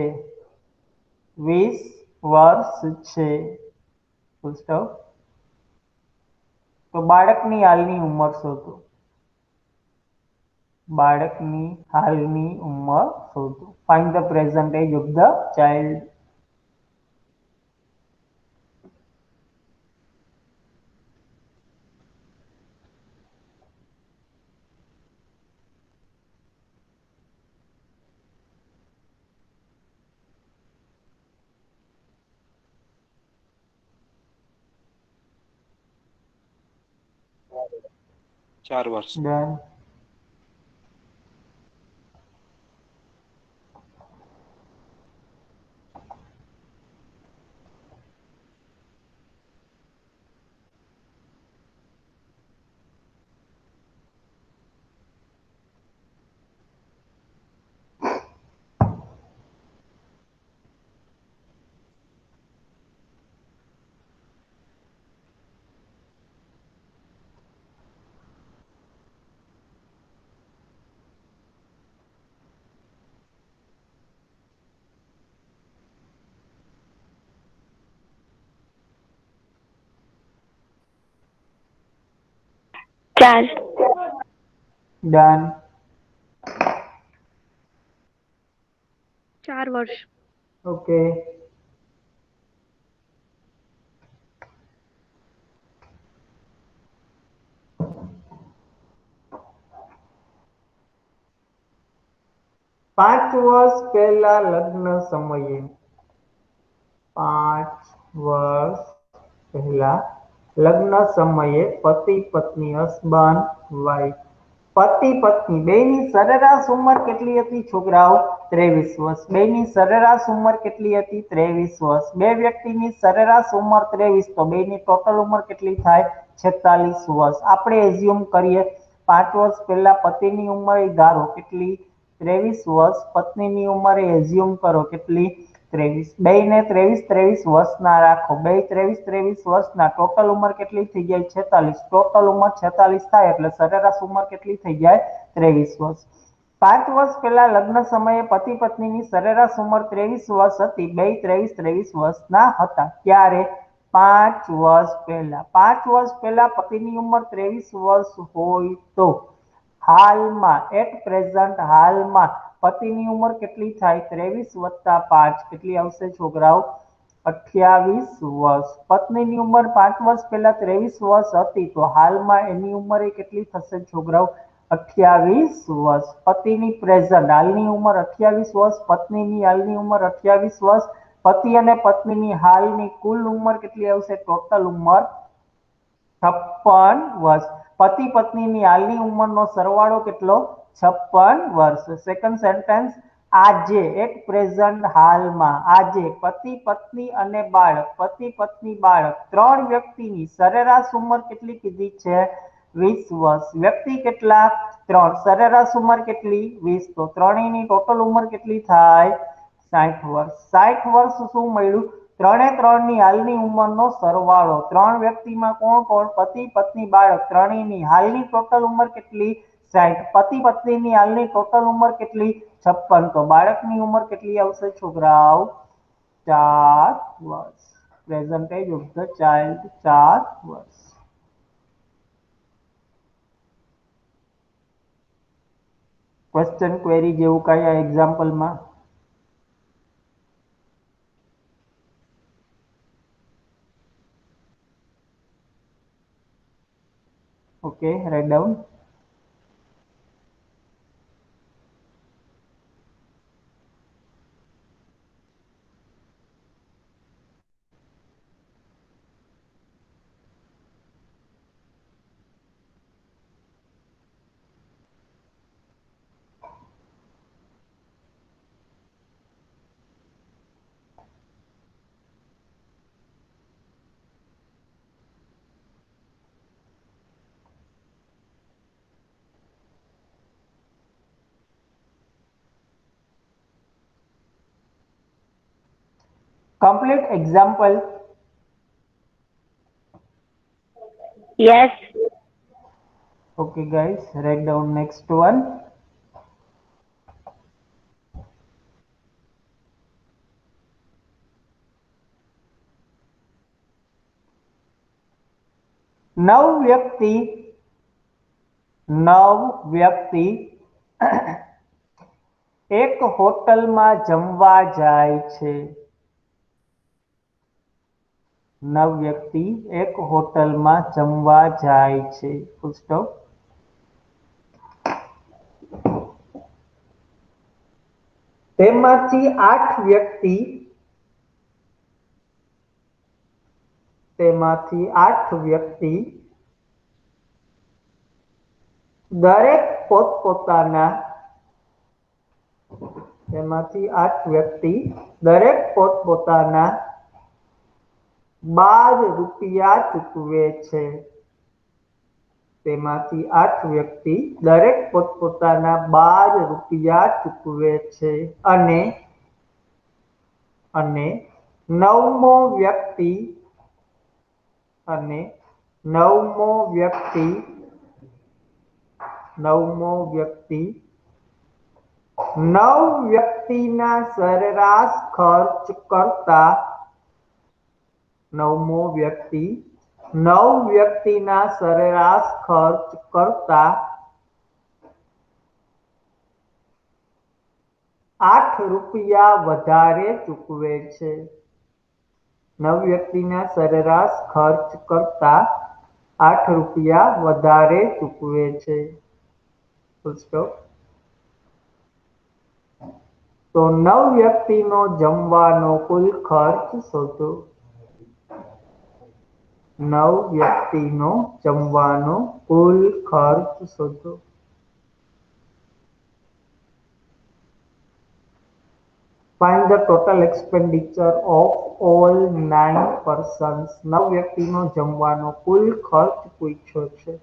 20 વર્ષ છે. Full stop. તો બાળકની હાલની ઉંમર શોધો. બાળકની હાલની ઉંમર શોધો. Find the present age of the child. ચાર વર્ષ. ડન. ચાર. ડન. 4 વર્ષ. ઓકે. પાંચ વર્ષ પહેલા લગ્ન સમયે 5 વર્ષ પહેલા લગ્ન સમયે પતિ પત્ની હસબન્ડ વાઇફ પતિ પત્ની બેની સરેરાશ ઉંમર કેટલી હતી છોકરાઓ? 23 વર્ષ. બેની સરેરાશ ઉંમર કેટલી હતી? 23 વર્ષ. બે વ્યક્તિની સરેરાશ ઉંમર 23, તો બેની ટોટલ ઉંમર કેટલી થાય? 46 વર્ષ. આપણે એઝ્યુમ કરીએ 5 વર્ષ પહેલા પતિની ઉંમર ધારો કેટલી? 23 વર્ષ. પત્નીની ઉંમર એઝ્યુમ કરો કેટલી? 23. બેયને 23 વર્ષના રાખો. બે 23 વર્ષના. ટોટલ ઉંમર કેટલી થઈ જાય? 46. ટોટલ ઉંમર 46 થાય એટલે સરેરાશ ઉંમર કેટલી થઈ જાય? 23 વર્ષ. 5 વર્ષ પહેલા લગ્ન સમયે પતિ પત્નીની સરેરાશ ઉંમર 23 વર્ષ હતી. બે 23 વર્ષના હતા. ત્યારે 5 વર્ષ પહેલા 5 વર્ષ પહેલા પતિની ઉંમર 23 વર્ષ હોય તો હાલમાં એટ પ્રેઝન્ટ હાલમાં પતિની ઉંમર કેટલી થાય? 23 વત્તા 5 કેટલી આવશે છોકરાઓ? 28 વર્ષ. પત્નીની ઉંમર 5 વર્ષ પહેલા 23 વર્ષ હતી તો હાલમાં એની ઉંમર કેટલી થશે છોકરાઓ? 28 વર્ષ. પતિની પ્રેઝન્ટ હાલની ઉંમર 28 વર્ષ. પત્નીની હાલની ઉંમર 28 વર્ષ. પતિ અને પત્નીની હાલની કુલ ઉંમર કેટલી આવશે? ટોટલ ઉંમર 56 વર્ષ. પતિ પત્નીની હાલની ઉંમરનો સરવાળો કેટલો? 56 વર્ષ. Second sentence. આજે એટ પ્રેઝન્ટ હાલમાં આજે પતિ પત્ની અને બાળક પતિ પત્ની બાળક 3 વ્યક્તિની સરેરાશ ઉંમર કેટલી કીધી છે? 20 વર્ષ. વ્યક્તિ કેટલા? 3. સરેરાશ ઉંમર કેટલી? 20. તો ત્રણેયની ટોટલ ઉંમર કેટલી થાય? 60 વર્ષ. 60 વર્ષ શું મળ્યું? ત્રણે ત્રણની હાલની ઉંમરનો સરવાળો. 3 વ્યક્તિમાં કોણ કોણ? પતિ પત્ની બાળક ત્રણેયની હાલની ટોટલ ઉંમર કેટલી? 60. પતિ પત્નીની હાલની ટોટલ ઉંમર કેટલી? 56. તો બાળકની ઉંમર કેટલી આવશે છોકરાઓ? 4 વર્ષ. Present age of the child 4 વર્ષ. ક્વેશ્ચન ક્વેરી જેવું કઈ આ એક્ઝામ્પલમાં? Okay, write down. Complete example. Yes. Okay, guys, write down next one. નવ વ્યક્તિ એક હોટલમાં જમવા જાય છે. 9 વ્યક્તિ એક હોટલમાં જમવા જાય છે. Full stop. તેમાંથી 8 વ્યક્તિ દરેક પોતપોતાના 12 રૂપિયા ચૂકવે છે. તેમાંથી 8 વ્યક્તિ દરેક પોતપોતાના 12 રૂપિયા ચૂકવે છે. અને નવમો વ્યક્તિ 9 વ્યક્તિના સરેરાશ ખર્ચ કરતા 8 રૂપિયા વધારે ચૂકવે છે. 9 વ્યક્તિના સરેરાશ ખર્ચ કરતા 8 રૂપિયા વધારે ચૂકવે છે. Full stop. તો 9 વ્યક્તિનો જમવાનો કુલ ખર્ચ શોધો. 9 વ્યક્તિનો જમવાનો કુલ ખર્ચ શોધો. Find the total expenditure of all 9 persons. 9 વ્યક્તિનો જમવાનો કુલ ખર્ચ પૂછ્યો છે.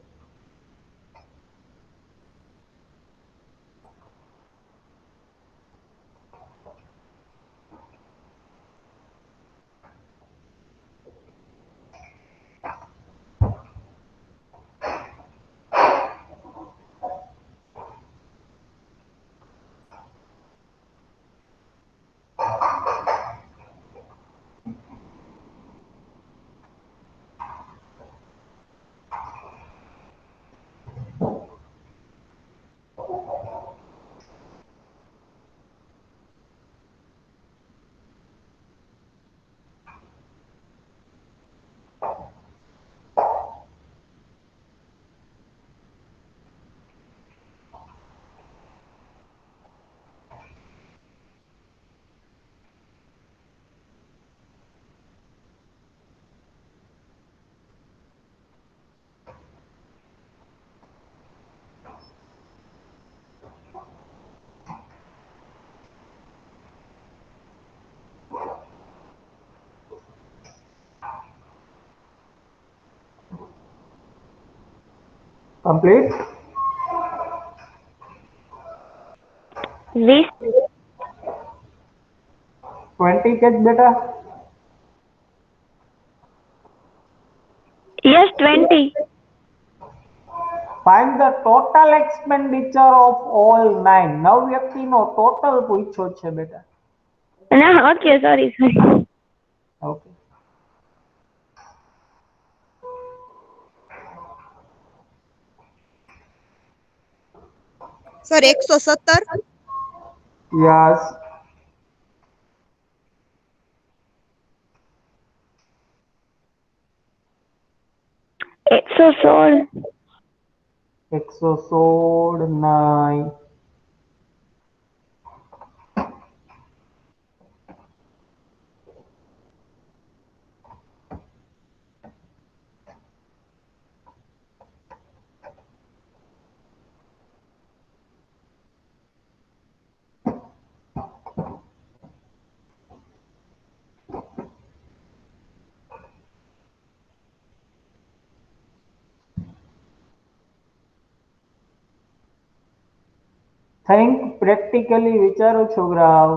Complete. 20. 20 કેચ બેટા. Yes, 20. Find the total expenditure of all 9. 9 વ્યક્તિનો ટોટલ પૂછ્યો છે બેટા. No, okay, sorry. Okay. Sir 117. Yes. 116. 116 9 think practically વિચારો છોકરાઓ.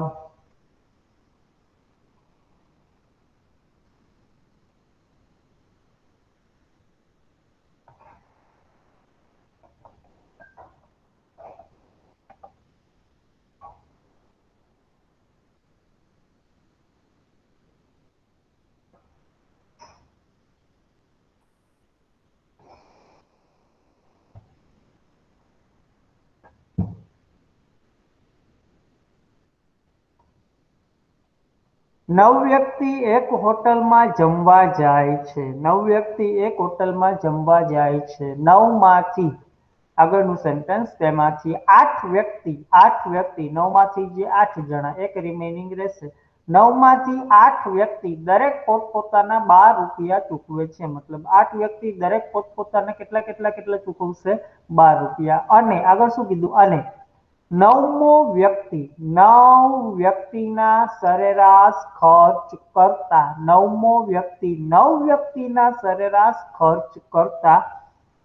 નવ વ્યક્તિ એક હોટલમાં જમવા જાય છે. 9 વ્યક્તિ એક હોટલમાં જમવા જાય છે. 9 માંથી આગળનું સેન્ટેન્સ તેમાંથી 8 વ્યક્તિ 9 માંથી જે 8 જણા એક રિમેનિંગ રહેશે. 9 માંથી 8 વ્યક્તિ દરેક પોતપોતાના 12 રૂપિયા ચૂકવે છે. મતલબ 8 વ્યક્તિ દરેક પોતપોતાના કેટલા ચૂકવશે? 12 રૂપિયા. અને આગળ શું કીધું? અને 9મો વ્યક્તિ 9 વ્યક્તિના સરેરાશ ખર્ચ કરતા 9મો વ્યક્તિ 9 વ્યક્તિના સરેરાશ ખર્ચ કરતા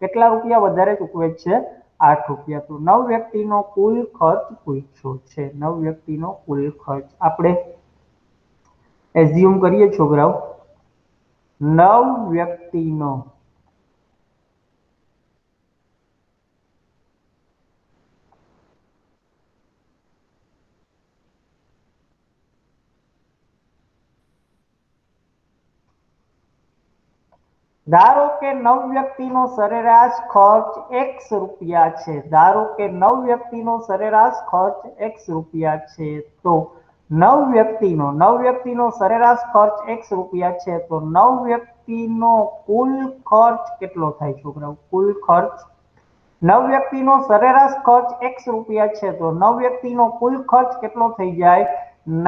કેટલા રૂપિયા વધારે ચૂકવે છે? 8 રૂપિયા. તો 9 વ્યક્તિનો કુલ ખર્ચ પૂછ્યો છે. 9 વ્યક્તિનો કુલ ખર્ચ આપણે એઝ્યુમ કરીએ છોકરાઓ. 9 વ્યક્તિનો ધારો કે 9 વ્યક્તિનો સરેરાશ ખર્ચ x રૂપિયા છે. ધારો કે 9 વ્યક્તિનો સરેરાશ ખર્ચ x રૂપિયા છે. તો 9 વ્યક્તિનો સરેરાશ ખર્ચ x રૂપિયા છે. તો 9 વ્યક્તિનો કુલ ખર્ચ કેટલો થાય છોકરાઓ? કુલ ખર્ચ 9 વ્યક્તિનો સરેરાશ ખર્ચ x રૂપિયા છે. તો 9 વ્યક્તિનો કુલ ખર્ચ કેટલો થઈ જાય?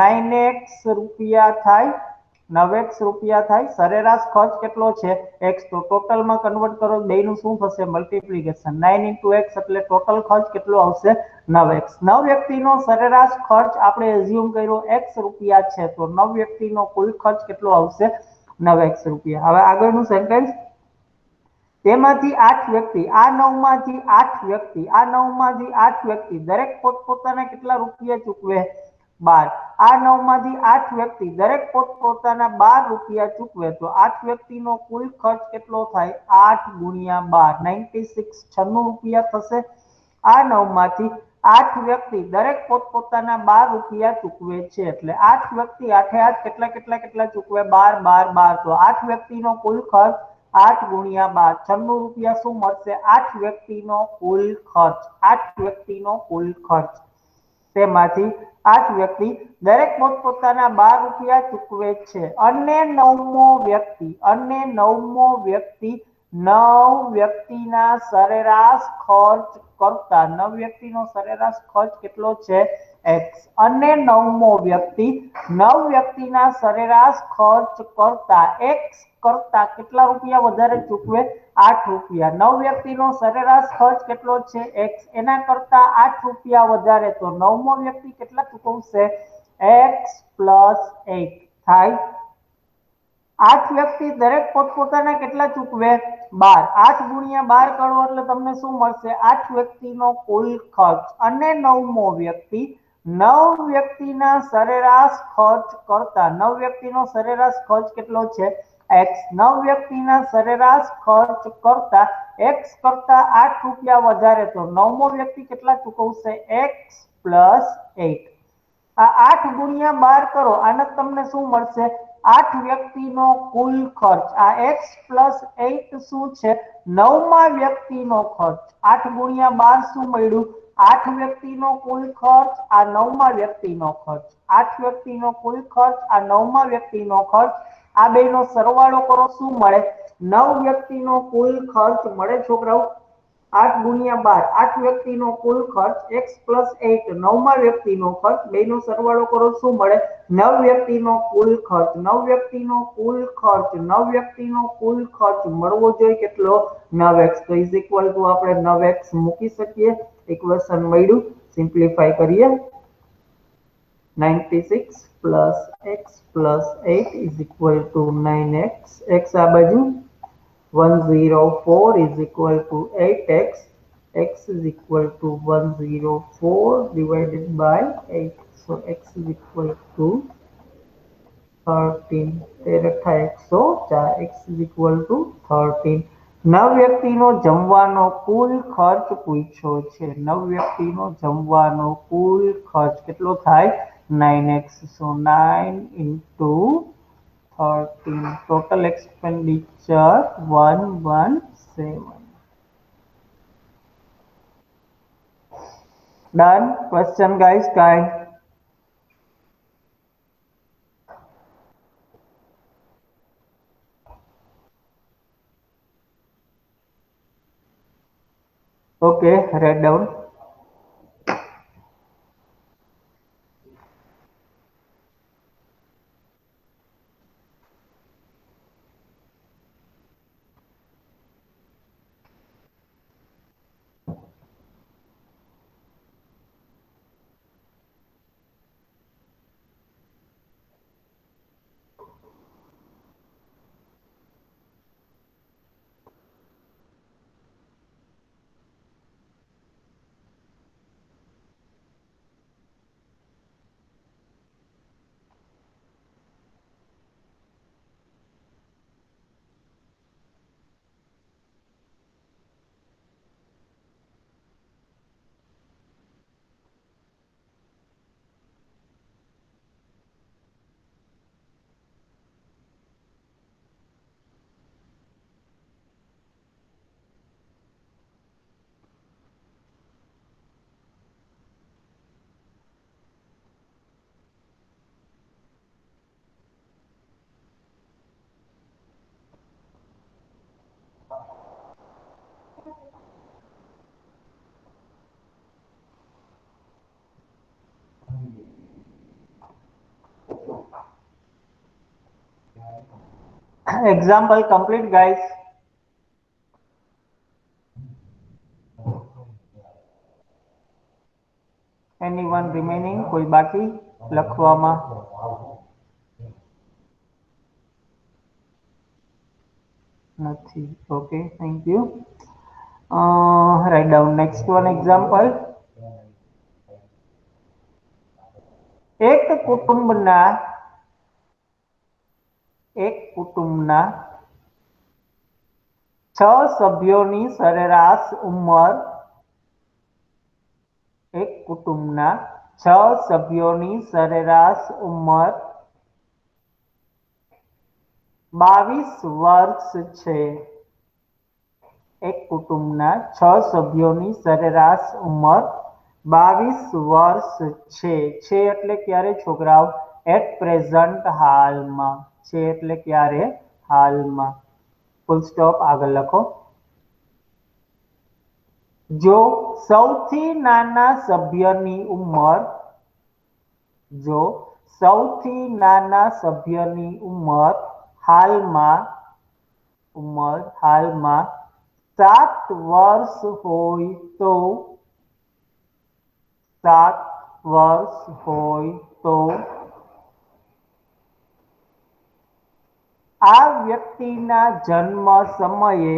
9x રૂપિયા થાય. 9x રૂપિયા થાય. સરેરાશ ખર્ચ કેટલો છે? x. તો ટોટલમાં કન્વર્ટ કરો, બેયનું શું થશે? મલ્ટીપ્લિકેશન. 9 × x એટલે ટોટલ ખર્ચ કેટલો આવશે? 9x. 9 વ્યક્તિનો સરેરાશ ખર્ચ આપણે એઝ્યુમ કર્યો x રૂપિયા છે. તો 9 વ્યક્તિનો કુલ ખર્ચ કેટલો આવશે? 9x રૂપિયા. હવે આગળનું સેન્ટેન્સ. તેમાંથી 8 વ્યક્તિ આ 9 માંથી 8 વ્યક્તિ દરેક પોતપોતાના કેટલા રૂપિયા ચૂકવે? 12. આ 9 માંથી 8 વ્યક્તિ દરેક પોતપોતાના 12 રૂપિયા ચૂકવે. તો 8 વ્યક્તિનો કુલ ખર્ચ કેટલો થાય? 8 × 12 96 રૂપિયા થશે. આ 9 માંથી 8 વ્યક્તિ દરેક પોતપોતાના 12 રૂપિયા ચૂકવે છે. એટલે 8 વ્યક્તિ 8 કેટલા ચૂકવે? 12 તો 8 વ્યક્તિનો કુલ ખર્ચ 8 × 12 96 રૂપિયા શું મળશે? 8 વ્યક્તિનો કુલ ખર્ચ. 8 વ્યક્તિનો કુલ ખર્ચ. તેમાંથી 8 વ્યક્તિ દરેક પોતપોતાના 12 રૂપિયા ચૂકવે છે. અને 9મો વ્યક્તિ 9 વ્યક્તિના સરેરાશ ખર્ચ કરતા 9 વ્યક્તિનો સરેરાશ ખર્ચ કેટલો છે? x. અને 9મો વ્યક્તિ 9 વ્યક્તિના સરેરાશ ખર્ચ કરતા x કરતા કેટલા રૂપિયા વધારે ચૂકવે? 8 રૂપિયા. 9 વ્યક્તિનો સરેરાશ ખર્ચ કેટલો છે? x. એના કરતા 8 રૂપિયા વધારે. તો 9મો વ્યક્તિ કેટલા ચૂકવશે? x + 8 થાય. 8 વ્યક્તિ દરેક પોતપોતાના કેટલા ચૂકવે? 12. 8 × 12 કરો એટલે તમને શું મળશે? 8 વ્યક્તિનો કુલ ખર્ચ. અને 9મો વ્યક્તિ 9 વ્યક્તિના સરેરાશ ખર્ચ કરતા 9 વ્યક્તિનો સરેરાશ ખર્ચ કેટલો છે? x. 9 વ્યક્તિના સરેરાશ ખર્ચ કરતા x કરતા 8 રૂપિયા વધારે. તો 9મો વ્યક્તિ કેટલા ચૂકવશે? x + 8. આ 8 × 12 કરો, આને તમને શું મળશે? 8 વ્યક્તિનો કુલ ખર્ચ. આ x + 8 શું છે? 9મા વ્યક્તિનો ખર્ચ. 8 × 12 શું મળ્યું? 8 વ્યક્તિનો કુલ ખર્ચ. આ 9મા વ્યક્તિનો ખર્ચ. 8 વ્યક્તિનો કુલ ખર્ચ. આ 9મા વ્યક્તિનો ખર્ચ. આ બેનો સરવાળો કરો, શું મળે? 9 વ્યક્તિનો કુલ ખર્ચ મળે છોકરાઓ. 8 ગુણ્યા 12 8 વ્યક્તિનો કુલ ખર્ચ x પ્લસ 8 9મા વ્યક્તિનો ખર્ચ બેનો સરવાળો કરો શું મળે 9 વ્યક્તિનો કુલ ખર્ચ 9 વ્યક્તિનો કુલ ખર્ચ 9 વ્યક્તિનો કુલ ખર્ચ મળવો જોઈએ કેટલો 9x તો ઇઝ ઇક્વલ ટુ આપણે 9x મૂકી શકીએ ઇક્વેશન મળ્યું સિમ્પ્લિફાઈ કરીએ 96 plus x plus 8 is equal to 9x x આ બાજુ 104 is equal to 8x x is equal to 104 divided by 8 so x is equal to 13 104 x is equal to 13 9 વ્યક્તિનો જમવાનો કુલ ખર્ચ પૂછ્યો છે 9 વ્યક્તિનો જમવાનો કુલ ખર્ચ કેટલો થાય 9x so 9 into 13 total expenditure 117 done question guys kind okay write down example complete guys anyone remaining કોઈ બાકી લખવામાં નથી okay thank you write down next one example એક કુટુંબના 6 સભ્યોની સરેરાશ ઉંમર એક કુટુંબના 6 સભ્યોની સરેરાશ ઉંમર 22 વર્ષ છે એક કુટુંબના 6 સભ્યોની સરેરાશ ઉંમર 22 વર્ષ છે એટલે ક્યારે છોકરાઓ એટ પ્રેઝન્ટ હાલમાં છે એટલે ક્યારે હાલમાં ફૂલ સ્ટોપ આગળ લખો જો સૌથી નાના સભ્યની ઉંમર હાલમાં 7 વર્ષ હોય તો આ વ્યક્તિના જન્મ સમયે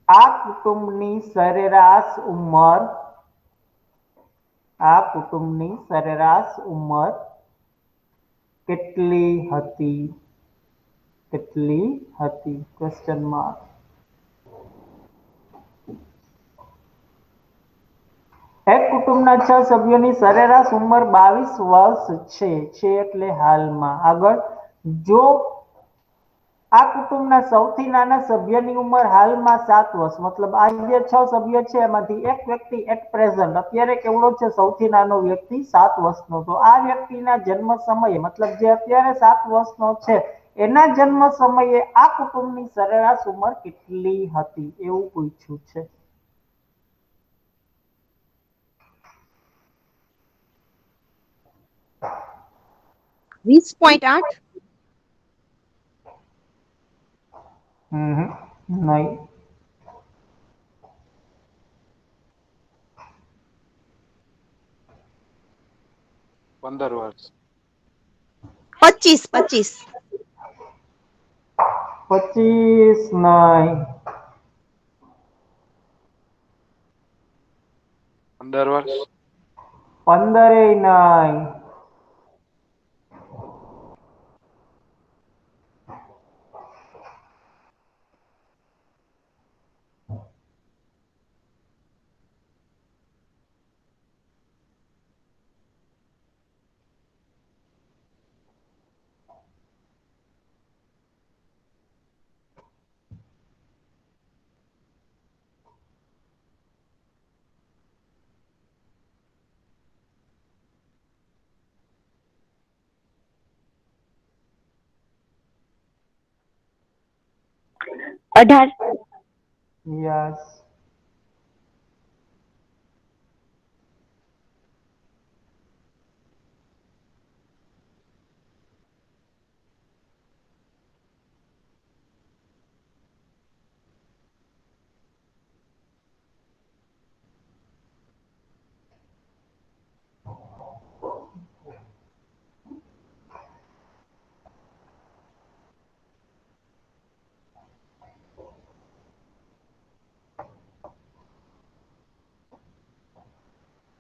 આ કુટુંબની સરેરાશ ઉંમર કેટલી હતી ક્વેશ્ચન માર્ક એક કુટુંબના 6 સભ્યોની સરેરાશ ઉંમર 22 વર્ષ છે એટલે હાલમાં આગળ જો આ કુટુંબના સૌથી નાના સભ્યની ઉંમર હાલમાં 7 વર્ષ, મતલબ આ જે 6 સભ્યો છે એમાંથી એક વ્યક્તિ એટ પ્રેઝન્ટ અત્યારે કેવડો છે? સૌથી નાનો વ્યક્તિ 7 વર્ષનો. તો આ વ્યક્તિના જન્મ સમયે, મતલબ જે અત્યારે 7 વર્ષનો છે એના જન્મ સમયે આ કુટુંબની સરેરાશ ઉંમર કેટલી હતી એવું પૂછ્યું છે. વીસ 20.8. નહીં. 15 વર્ષ. 25. 25 નહીં. 15 વર્ષ. 15 નહીં. 18. યસ.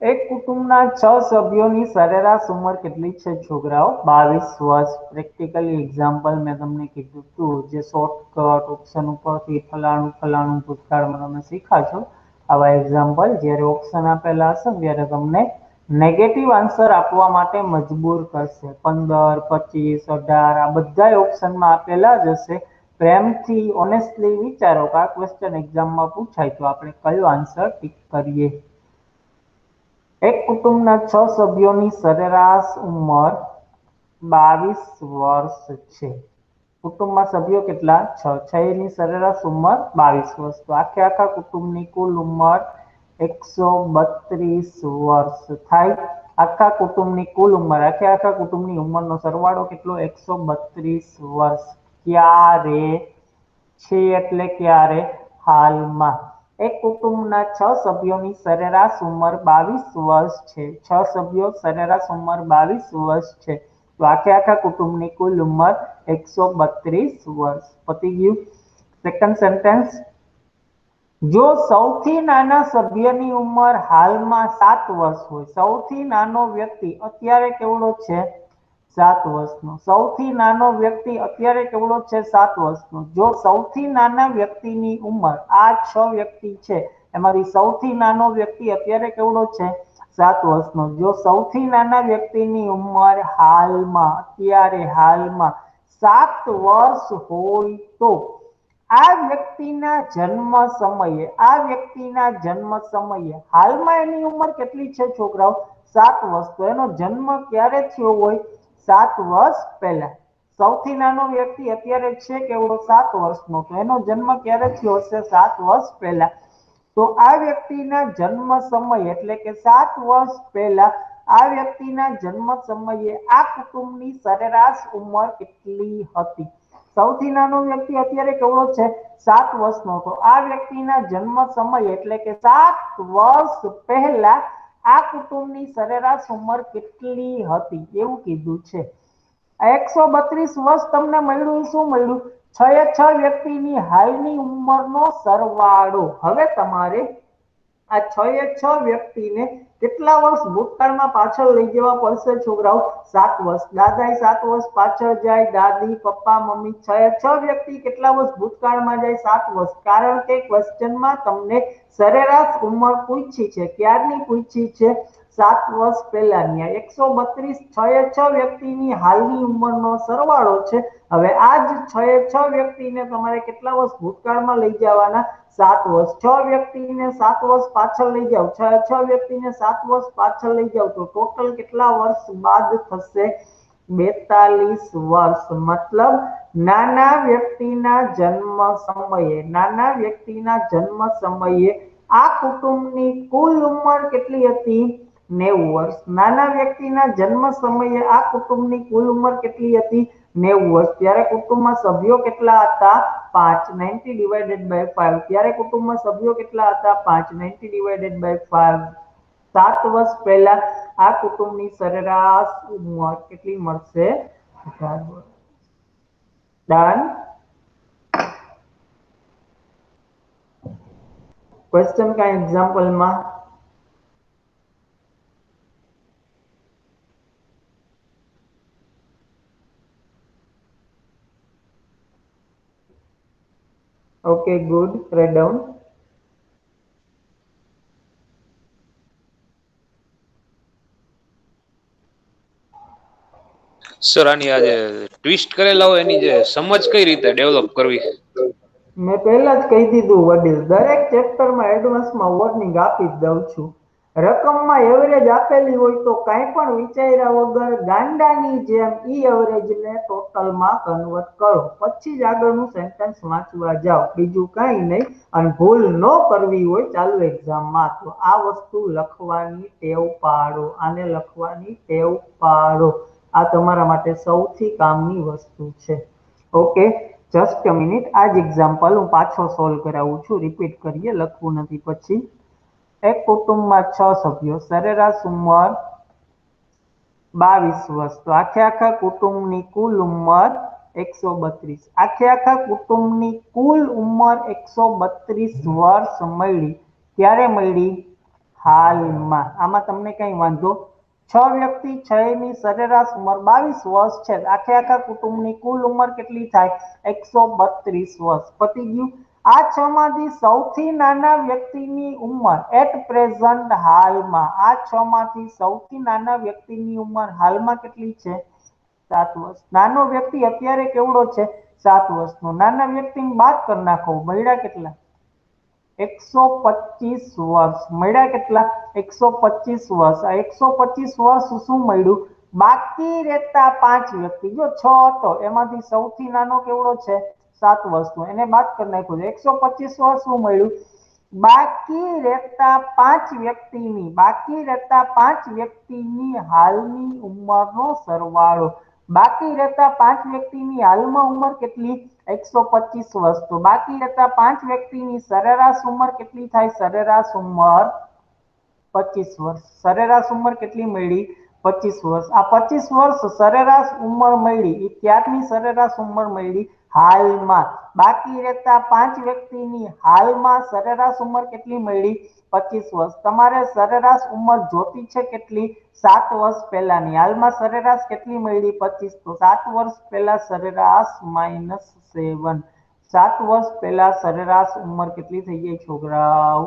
એક કુટુંબના 6 સભ્યોની સરેરાશ ઉંમર કેટલી છે છોકરાઓ? 22 વર્ષ. પ્રેક્ટિકલી એક્ઝામ્પલ મેં તમને કીધું હતું, જે શોર્ટકટ ઓપ્શન ઉપરથી ફલાણું ભૂતકાળમાં તમે શીખાશો. આવા એક્ઝામ્પલ જ્યારે ઓપ્શન આપેલા હશે ત્યારે તમને નેગેટિવ આન્સર આપવા માટે મજબૂર કરશે. 15, 25, 18 આ બધા ઓપ્શનમાં આપેલા જ હશે. પ્રેમથી ઓનેસ્ટલી વિચારો કે આ ક્વેશ્ચન એક્ઝામમાં પૂછાય તો આપણે કયો આન્સર ટીક કરીએ. એક કુટુંબના 6 સભ્યોની સરેરાશ ઉંમર 22 વર્ષ છે. કુટુંબમાં સભ્યો કેટલા? 6. એની સરેરાશ ઉંમર 22 વર્ષ. તો આખા કુટુંબની કુલ ઉંમર 132 વર્ષ થાય. આખા કુટુંબની કુલ ઉંમર, આખા કુટુંબની ઉંમરનો સરવાળો કેટલો? 132 વર્ષ. ક્યારે છે એટલે ક્યારે? હાલમાં. એક કુટુંબના 6 સભ્યોની સરેરાશ ઉંમર 22 વર્ષ છે. 6 સભ્યો, સરેરાશ ઉંમર 22 વર્ષ છે. તો આખા કુટુંબની કુલ ઉંમર 132 વર્ષ. પતી ગયું. સેકન્ડ સેન્ટેન્સ, જો સૌથી નાના સભ્યની ઉંમર હાલમાં 7 વર્ષ હોય, સૌથી નાનો વ્યક્તિ અત્યારે કેવડો છે? 7 વર્ષનો. સૌથી નાનો વ્યક્તિ અત્યારે કેવડો છે? 7 વર્ષનો. જો સૌથી નાના વ્યક્તિની ઉંમર, આ 6 વ્યક્તિ છે એમાંથી સૌથી નાનો વ્યક્તિ અત્યારે કેવડો છે? 7 વર્ષનો. જો સૌથી નાના વ્યક્તિની ઉંમર હાલમાં, અત્યારે હાલમાં 7 વર્ષ હોય તો આ વ્યક્તિના જન્મ સમયે હાલમાં એની ઉંમર કેટલી છે છોકરાઓ? 7 વર્ષ. તો એનો જન્મ ક્યારે થયો હોય? 7 વર્ષ પહેલા. સૌથી નાનો વ્યક્તિ અત્યારે છે કેવડો? 7 વર્ષનો. તો એનો જન્મ ક્યારે થયો હશે? 7 વર્ષ પહેલા. તો આ વ્યક્તિના જન્મ સમય એટલે કે 7 વર્ષ પહેલા આ વ્યક્તિના જન્મ સમયે આ કુટુંબની સરેરાશ ઉંમર કેટલી હતી? સૌથી નાનો વ્યક્તિ અત્યારે કેવડો છે? 7 વર્ષનો. તો આ વ્યક્તિના જન્મ સમય એટલે કે 7 વર્ષ પહેલા આ કુટુંબની સરેરાશ ઉંમર કેટલી હતી એવું કીધું છે. 132 વર્ષ તમને મળ્યું. શું મળ્યું? 6 વ્યક્તિની હાલની ઉંમરનો સરવાળો. હવે તમારે આ 6 વ્યક્તિને કેટલા વર્ષ ભૂતકાળમાં પાછળ લઈ જવા પડશે છોકરાઓ? 7 વર્ષ. દાદાએ 7 વર્ષ પાછળ જાય, દાદી, પપ્પા, મમ્મી, 6 વ્યક્તિ કેટલા વર્ષ ભૂતકાળમાં જાય? 7 વર્ષ. કારણ કે ક્વેશ્ચનમાં તમને સરેરાશ ઉંમર પૂછી છે. ક્યારની પૂછી છે? 7 વર્ષ પહેલાની. 132 6 એ 6 વ્યક્તિની હાલની ઉંમરનો સરવાળો છે. હવે આ જ 6 એ 6 વ્યક્તિને તમારે કેટલા વર્ષ ભૂતકાળમાં લઈ જવાના? 7 વર્ષ. 6 વ્યક્તિને 7 વર્ષ પાછળ લઈ જાઓ, 6 વ્યક્તિને 7 વર્ષ પાછળ લઈ જાઓ તો ટોટલ કેટલા વર્ષ બાદ થશે? 42 વર્ષ. મતલબ નાના વ્યક્તિના જન્મ સમયે આ કુટુંબની કુલ ઉંમર કેટલી હતી? 90 વર્ષ. નાના વ્યક્તિના જન્મ સમયે આ કુટુંબની કુલ ઉંમર કેટલી હતી? 90 વર્ષ. ત્યારે કુટુંબમાં સભ્યો કેટલા હતા? 5. 90 ડિવાઇડેડ બાય 5. ત્યારે કુટુંબમાં સભ્યો કેટલા હતા? 5. 90 ડિવાઇડેડ બાય 5. 7 વર્ષ પહેલા આ કુટુંબની સરેરાશ ઉંમર કેટલી મળશે? 18 વર્ષ. ડન. ક્વેશ્ચન का एग्जांपल में okay good. Write down. Sir આની આ જે ટ્વિસ્ટ કરેલા હોય એની જે સમજ કઈ રીતે ડેવલપ કરવી? મેં પહેલા જ કહી દીધું વડીલ, દરેક ચેપ્ટરમાં એડવાન્સમાં વોર્નિંગ આપી જ દઉં છું. રકમમાં એવરેજ આપેલી હોય તો કાંઈ પણ વિચાર્યા વગર ગાંડાની જેમ ઈ એવરેજને ટોટલમાં કન્વર્ટ કરો, પછી જ આગળનું સેન્ટેન્સ વાંચવા જાઓ, બીજું કાંઈ નહીં. અને ભૂલ ન કરવી હોય ચાલુ એક્ઝામમાં તો આ વસ્તુ લખવાની ટેવ પાડો, આને લખવાની ટેવ પાડો. આ તમારા માટે સૌથી કામની વસ્તુ છે. Okay, just a minute. આ જ એક્ઝામ્પલ હું પાછો સોલ્વ કરાવું છું. રિપીટ કરીએ, લખવું નથી પછી. એક કુટુંબમાં 6 સભ્યો, સરેરાશ ઉંમર 22 વર્ષ. તો આખા કુટુંબની કુલ ઉંમર 132. આખા કુટુંબની કુલ ઉંમર 132 વર્ષ મળી. ક્યારે મળી? હાલમાં. આમાં તમને કઈ વાંધો? 6 વ્યક્તિ 6 ની સરેરાશ ઉંમર 22 વર્ષ છે. આખા કુટુંબની કુલ ઉંમર કેટલી થાય? 132 વર્ષ. પતી ગયું. આ 6 માંથી સૌથી નાના વ્યક્તિની ઉંમર એટ પ્રેઝન્ટ હાલમાં, આ 6 માંથી સૌથી નાના વ્યક્તિની ઉંમર હાલમાં કેટલી છે? 7 વર્ષ. નાનો વ્યક્તિ અત્યારે કેવડો છે? 7 વર્ષનો. નાના વ્યક્તિને બાદ કરી નાખો, મળ્યા કેટલા? 125 વર્ષ. મળ્યા કેટલા? 125 વર્ષ. આ 125 વર્ષ શું મળ્યું? બાકી રહેતા 5 વ્યક્તિ, જો 6 હતો એમાંથી સૌથી નાનો કેવડો છે? 7 વર્ષનો. એને બાદ કરી નાખ્યો. 125 વર્ષ શું મળ્યું? બાકી રહેતા 5 વ્યક્તિની હાલની ઉંમરનો સરવાળો. બાકી રહેતા 5 વ્યક્તિની હાલમાં ઉંમર કેટલી? 125 વર્ષ. તો બાકી રહેતા 5 વ્યક્તિની સરેરાશ ઉંમર કેટલી થાય? સરેરાશ ઉંમર 25 વર્ષ. સરેરાશ ઉંમર કેટલી મળી? 25 વર્ષ. આ 25 વર્ષ સરેરાશ ઉંમર મળી એ ક્યારની સરેરાશ ઉંમર મળી? હાલમાં. બાકી રહેતા 5 વ્યક્તિની હાલમાં સરેરાશ ઉંમર કેટલી મળી? 25 વર્ષ. તમારે સરેરાશ ઉંમર જોતી છે કેટલી? 7 વર્ષ પહેલાની. હાલમાં સરેરાશ કેટલી મળી? 25. તો 7 વર્ષ પહેલા સરેરાશ -7. 7 વર્ષ પહેલા સરેરાશ ઉંમર કેટલી થઈ ગઈ છોકરાઓ?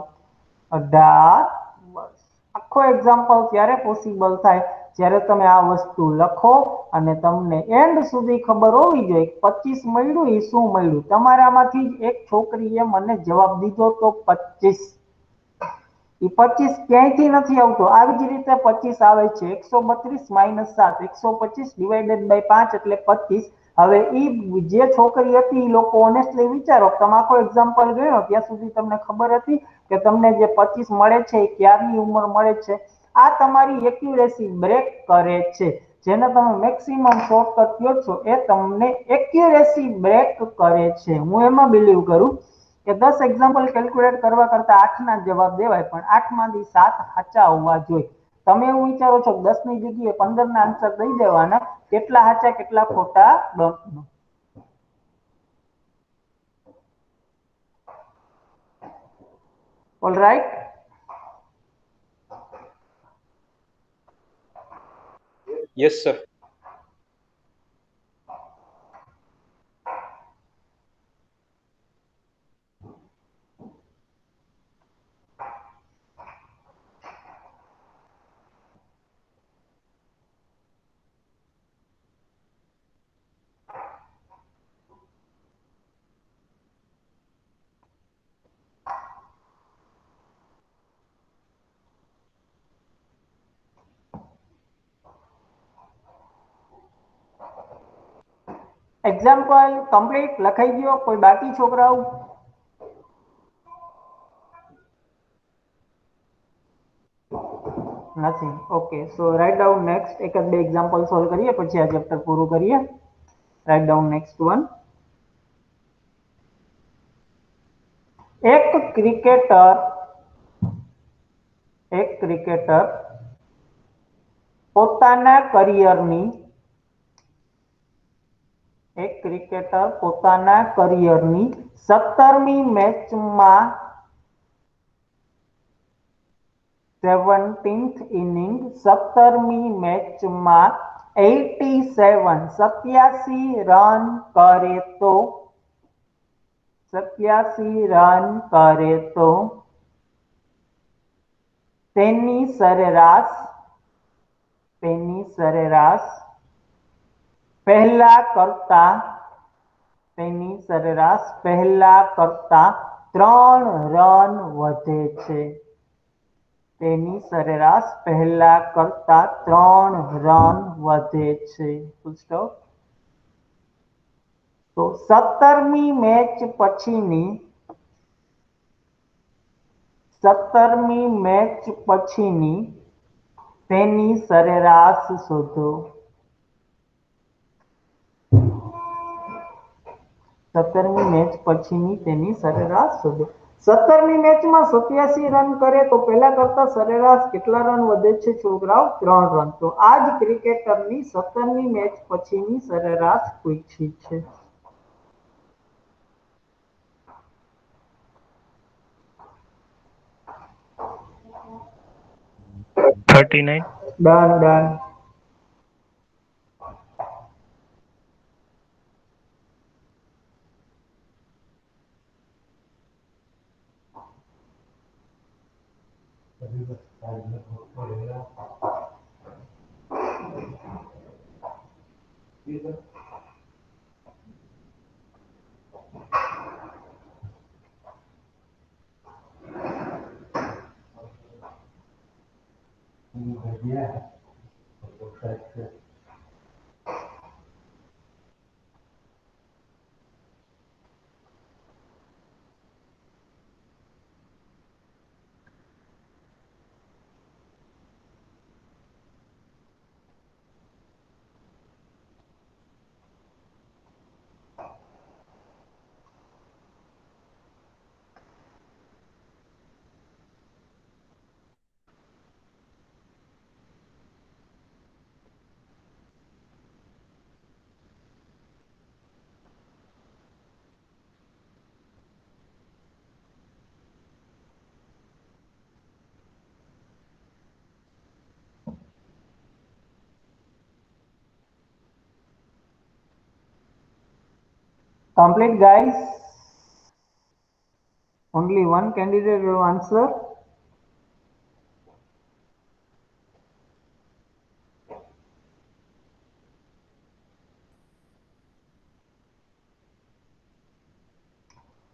18 વર્ષ. આખો એક્ઝામ્પલ ત્યારે પોસિબલ થાય જ્યારે તમે આ વસ્તુ લખો અને તમને એન્ડ સુધી ખબર હોવી જોઈએ 25 મળ્યું એ શું મળ્યું. તમારામાંથી જ એક છોકરીએ મને જવાબ દીધો તો 25. એ 25 ક્યાંયથી નથી આવતો. આવી જ રીતે 25 આવે છે. 132 - 7. 125 ડિવાઇડેડ બાય 5 એટલે 25. હવે એ જે છોકરી હતી એ લોકો ઓનેસ્ટલી વિચારો, તમે આખો એક્ઝામ્પલ ગયો ત્યાં સુધી તમને ખબર હતી કે તમને જે 25 મળે છે એ ક્યારની ઉંમર મળે છે? આ તમારી એક્યુરેસી બ્રેક કરે છે. જેને તમે મેક્સિમમ શોર્ટકટ કહો છો એ તમને એક્યુરેસી બ્રેક કરે છે. હું એમાં બિલીવ કરું કે 10 એક્ઝામ્પલ કેલ્ક્યુલેટ કરવા કરતા 8 ના જવાબ દેવાય, પણ 8 માંથી 7 સાચા હોવા જોઈએ. તમે એવું વિચારો છો 10 ની જગ્યાએ 15 ના આન્સર દઈ દેવાના, કેટલા સાચા કેટલા ખોટા don't know. Alright. Yes sir. Example complete લખાઈ ગયો? કોઈ બાકી છોકરાઓ? નથી. ઓકે, સો રાઇટ ડાઉન નેક્સ્ટ. એક જ બે એક્ઝામ્પલ સોલ્વ કરીએ પછી આ ચેપ્ટર પૂરું કરીએ. Right down next one. એક ક્રિકેટર પોતાના કરિયરની 17મી મેચમાં 17th ઇનિંગ 17મી મેચમાં 87 રન કરે તો 87 રન કરે તો તેની સરેરાશ પહેલા કરતા 3 રન વધે છે. તેની સરેરાશ પહેલા કરતા 3 રન વધે છે. Full stop. તો 17મી મેચ પછીની તેની સરેરાશ શોધો. 17મી મેચ પછીની તેની સરેરાશ શોધો. 17મી મેચમાં 87 રન કરે તો પહેલા કરતા સરેરાશ કેટલા રન વધે છે છોકરાઓ? 3 રન. તો આ જ ક્રિકેટરની 17મી મેચ પછીની સરેરાશ પૂછી છે. $39. Done. Complete, guys. Only one candidate will answer.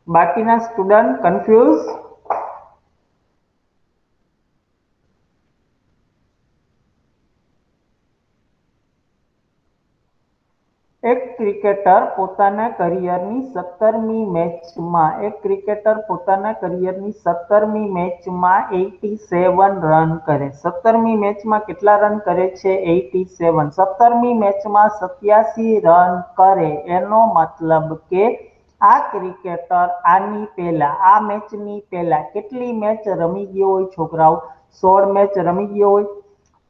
બાકીના સ્ટુડન્ટ કન્ફ્યુઝ? એક ક્રિકેટર પોતાના કરિયરની 17મી મેચમાં 87 રન કરે. 17મી મેચમાં કેટલા રન કરે છે? 87. 17મી મેચમાં 87 રન કરે એનો મતલબ કે આ ક્રિકેટર આની પહેલા આ મેચની પહેલા કેટલી મેચ રમી ગયો હોય છોકરાઓ? 16 મેચ રમી ગયો હોય.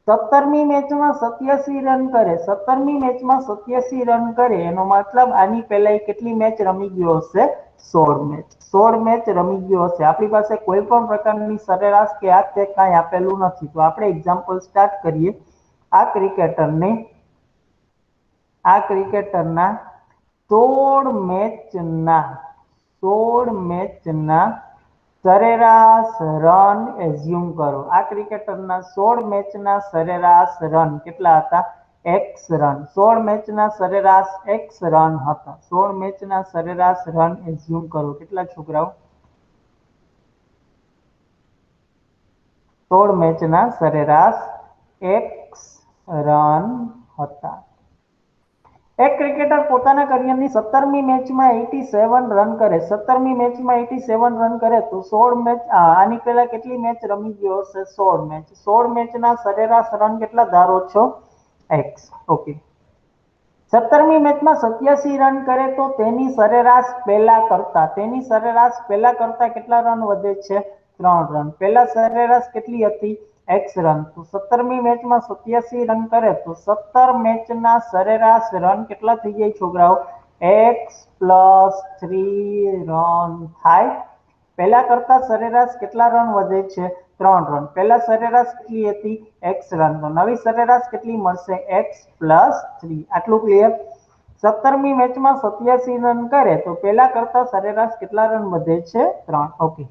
17મી મેચમાં 87 રન કરે. 17મી મેચમાં 87 રન કરે એનો મતલબ આની પહેલા કેટલી મેચ રમી ગયો હશે? 16 મેચ. 16 મેચ રમી ગયો હશે. આપણી પાસે કોઈ પણ પ્રકારની સરેરાશ કે આ તે કાંઈ આપેલું નથી. તો આપણે એક્ઝામ્પલ સ્ટાર્ટ કરીએ. આ ક્રિકેટરના 16 મેચના સરેરાશ રન એઝ્યુમ કરો. આ ક્રિકેટરના 16 મેચના સરેરાશ રન કેટલા હતા? x run. 16 મેચના સરેરાશ x રન હતા. 16 મેચના સરેરાશ રન એઝ્યુમ કરો. કેટલા છોકરાઓ? 16 મેચના સરેરાશ x રન હતા. એક ક્રિકેટર પોતાના કરિયરની 17મી મેચમાં 87 રન કરે, 17મી મેચમાં 87 રન કરે તો 16 મેચ આની પહેલા કેટલી મેચ રમી ગયો હશે? 16 મેચ. 16 મેચના સરેરાશ રન કેટલા ધારો છો? x. ઓકે. 17મી મેચમાં 87 રન કરે તો તેની સરેરાશ પહેલા કરતા કેટલા રન વધે છે? 3 રન. પહેલા સરેરાશ કેટલી હતી? x run. તો 17મી મેચમાં 87 રન કરે તો 17 મેચના સરેરાશ રન કેટલા થઈ જાય છોકરાઓ? x + 3 રન થાય. પહેલા કરતા સરેરાશ કેટલા રન વધે છે? 3 રન. પહેલા સરેરાશ કેટલી હતી? x run. તો નવી સરેરાશ કેટલી મળશે? x + 3. આટલું ક્લિયર? 17મી મેચમાં 87 રન કરે તો પહેલા કરતા સરેરાશ કેટલા રન વધે છે? 3. ઓકે.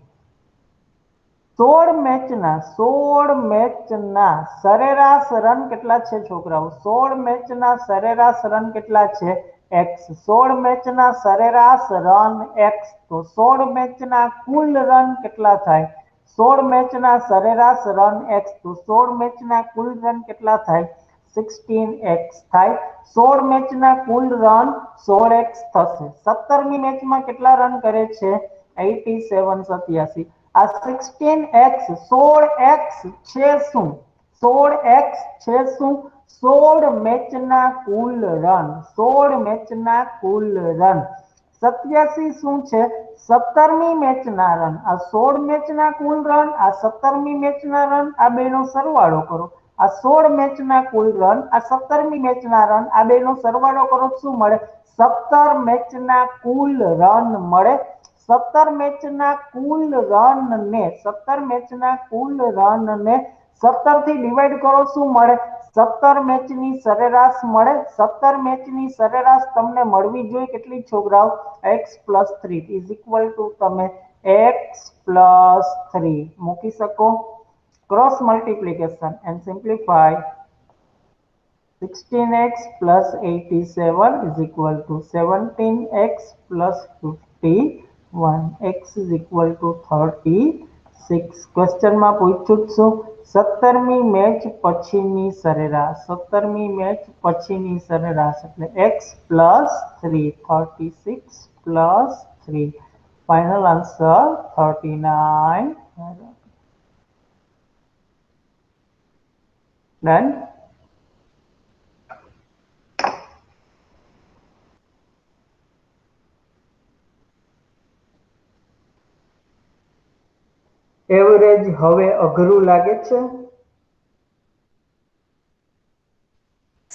16 મેચના સરેરાશ રન કેટલા છે છોકરાઓ? 16 મેચના સરેરાશ રન કેટલા છે? x. 16 મેચના સરેરાશ રન x. તો 16 મેચના કુલ રન કેટલા થાય? 16 મેચના સરેરાશ રન x. તો 16 મેચના કુલ રન કેટલા થાય? 16x થાય. 16 મેચના કુલ રન 16x થશે. 17મી મેચમાં કેટલા રન કરે છે? 87. 87. આ 16x 16x છે શું? 16x છે શું? 16 મેચના કુલ રન. 16 મેચના કુલ રન. 87 શું છે? 17મી મેચના રન. આ 16 મેચના કુલ રન, આ 17મી મેચના રન, આ બેનો સરવાળો કરો. આ 16 મેચના કુલ રન, આ 17મી મેચના રન, આ બેનો સરવાળો કરો શું મળે? 17 મેચના કુલ રન મળે. 17 મેચના કુલ રનને 17 થી ડિવાઈડ કરો શું મળે? 17 મેચની સરેરાશ મળે. 17 મેચની સરેરાશ તમને મળવી જોઈએ કેટલી છોકરાઓ? x + 3 = તમે x + 3 મૂકી શકો. Cross multiplication and simplify. 16x + 87 = 17x + 51. x = 36. ક્વેશ્ચનમાં પૂછ્યું શું? 17મી મેચ પછીની સરેરાશ. 17મી મેચ પછીની સરેરાશ એટલે x + 3. 36 + 3. Final answer 39. Done. Average હવે અઘરું લાગે છે?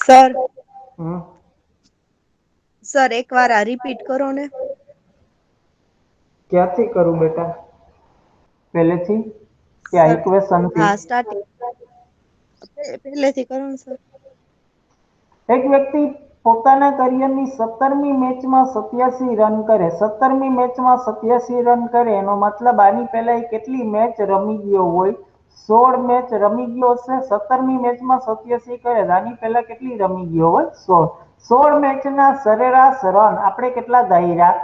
સર હમ. સર એકવાર આ રિપીટ કરો ને. ક્યાંથી કરું બેટા? પહેલેથી કે આ સર ઇક્વેશન થી? હા સ્ટાર્ટિંગ પહેલેથી કરો ને સર. એક વ્યક્તિ પોતાના કરિયરની 17મી મેચમાં 87 રન કરે. 17મી મેચમાં 87 રન કરે એનો મતલબ આની પહેલા એ કેટલી મેચ રમી ગયો હોય? 16 મેચ રમી ગયો હશે. 17મી મેચમાં 87 કરે આની પહેલા કેટલી રમી ગયો હોય? 16. 16 મેચના સરેરાશ રન આપણે કેટલા ધાર્યા?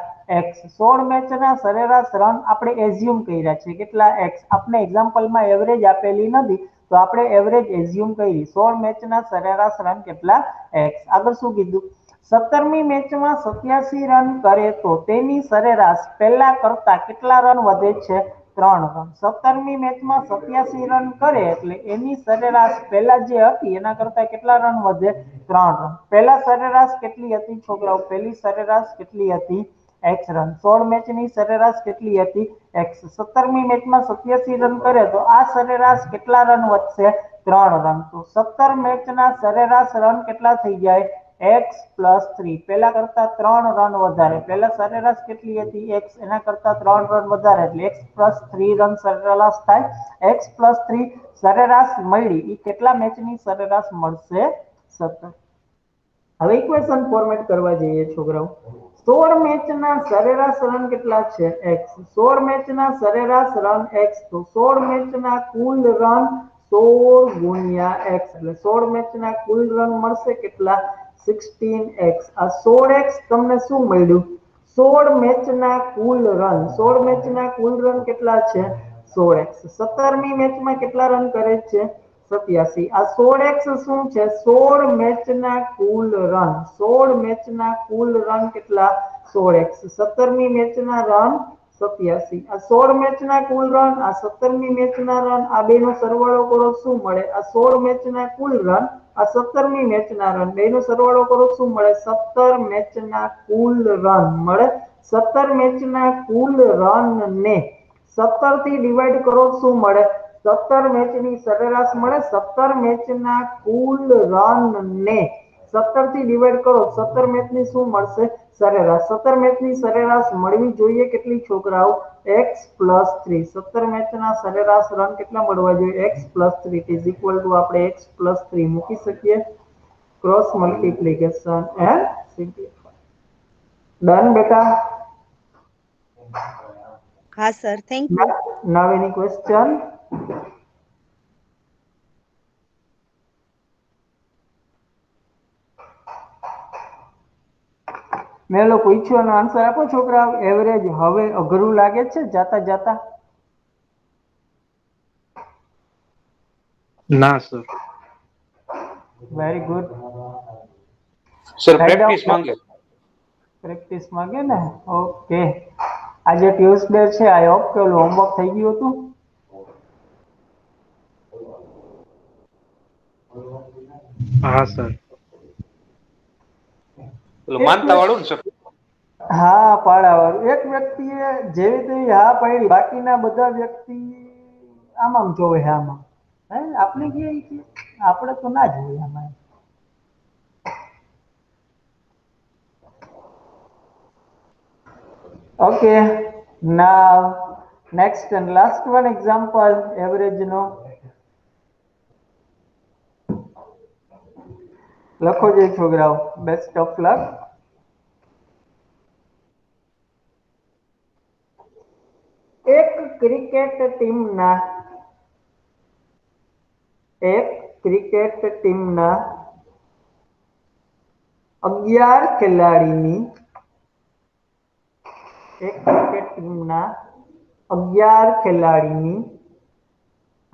x. 16 મેચના સરેરાશ રન આપણે એઝ્યુમ કર્યા છે કેટલા? x. આપણે એક્ઝામ્પલમાં એવરેજ આપેલી નથી તો આપણે એવરેજ એઝ્યુમ કરી. 16 મેચના સરેરાશ રન કેટલા? x. આગળ શું કીધું? 17મી મેચમાં 87 રન કરે તો તેની સરેરાશ પહેલા કરતા કેટલા રન વધે છે? 3 રન. 17મી મેચમાં 87 રન કરે એટલે એની સરેરાશ પહેલા જે હતી એના કરતા કેટલા રન વધે? 3 રન. પહેલા સરેરાશ કેટલી હતી છોકરાઓ? પહેલી સરેરાશ કેટલી હતી? x run. 16 મેચની સરેરાશ કેટલી હતી? x. 17મી મેચમાં 87 રન કરે તો આ સરેરાશ કેટલા રન વધશે? 3 રન. તો 17 મેચના સરેરાશ રન કેટલા થઈ જાય? x + 3. પહેલા કરતા 3 રન વધારે. પહેલા સરેરાશ કેટલી હતી? x. એના કરતા 3 રન વધારે એટલે x + 3 રન સરેરાશ થાય. x + 3 સરેરાશ મળી એ કેટલા મેચની સરેરાશ મળશે? 17. હવે ઇક્વેશન ફોર્મેટ કરવા જઈએ છોકરાઓ. 16 મેચના સરેરાશ રન કેટલા છે? x. 16 મેચના સરેરાશ રન x. તો 16 મેચના કુલ રન 16 × x એટલે 16 મેચના કુલ રન મળશે કેટલા? 16x. આ 16x તમને શું મળ્યું? 16 મેચના કુલ રન. 16 મેચના કુલ રન કેટલા છે? 16x. 17મી મેચમાં કેટલા રન કરે છે? 87. આ 16x શું છે? 16 મેચના કુલ રન. 16 મેચના કુલ રન કેટલા? 16x. 17મી મેચના રન 87. આ 16 મેચના કુલ રન, આ 17મી મેચના રન, આ બેનો સરવાળો કરો શું મળે? આ 16 મેચના કુલ રન, આ 17મી મેચના રન, બેનો સરવાળો કરો શું મળે? 17 મેચના કુલ રન મળે. 17 મેચના કુલ રન ને 17 થી ડિવાઈડ કરો શું મળે? 17 મેચની સરેરાશ મળે. 17 મેચના કુલ રન ને 17 થી ડિવાઈડ કરો, 17 મેચની શું મળશે? સરેરાશ. 17 મેચની સરેરાશ મળવી જોઈએ કેટલી છોકરાઓ? x + 3. 17 મેચના સરેરાશ રન કેટલા મળવા જોઈએ? x + 3 ઇઝ ઇક્વલ ટુ આપણે x + 3 મૂકી શકીએ. Cross multiplication and simplify. Done બેટા? હા sir, thank you. Now any question? મેં લોકો પૂછ્યું એનો આન્સર આપો છોકરા. એવરેજ હવે અઘરું લાગે છે જાતા જાતા? ના sir. Very good. Sir practice માંગે. પ્રેક્ટિસ માંગે ને? ઓકે. આજે ટ્યુઝડે છે. આઈ હોપ કે ઓલું હોમવર્ક થઈ ગયું હતું. હા સર. પેલું માનતા વાળું ને સર. હા, પાડાવાળું. એક વ્યક્તિએ જેવી તેવી હા પાડી, બાકીના બધા વ્યક્તિ આમ જોવે છે આમાં. હે આપણે કે આપણે તો ના જોઈએ આમાં. Okay, now next and last one example, average no. લખો જે છોકરાઓ. Best of luck. એક ક્રિકેટ ટીમના 11 ખેલાડીની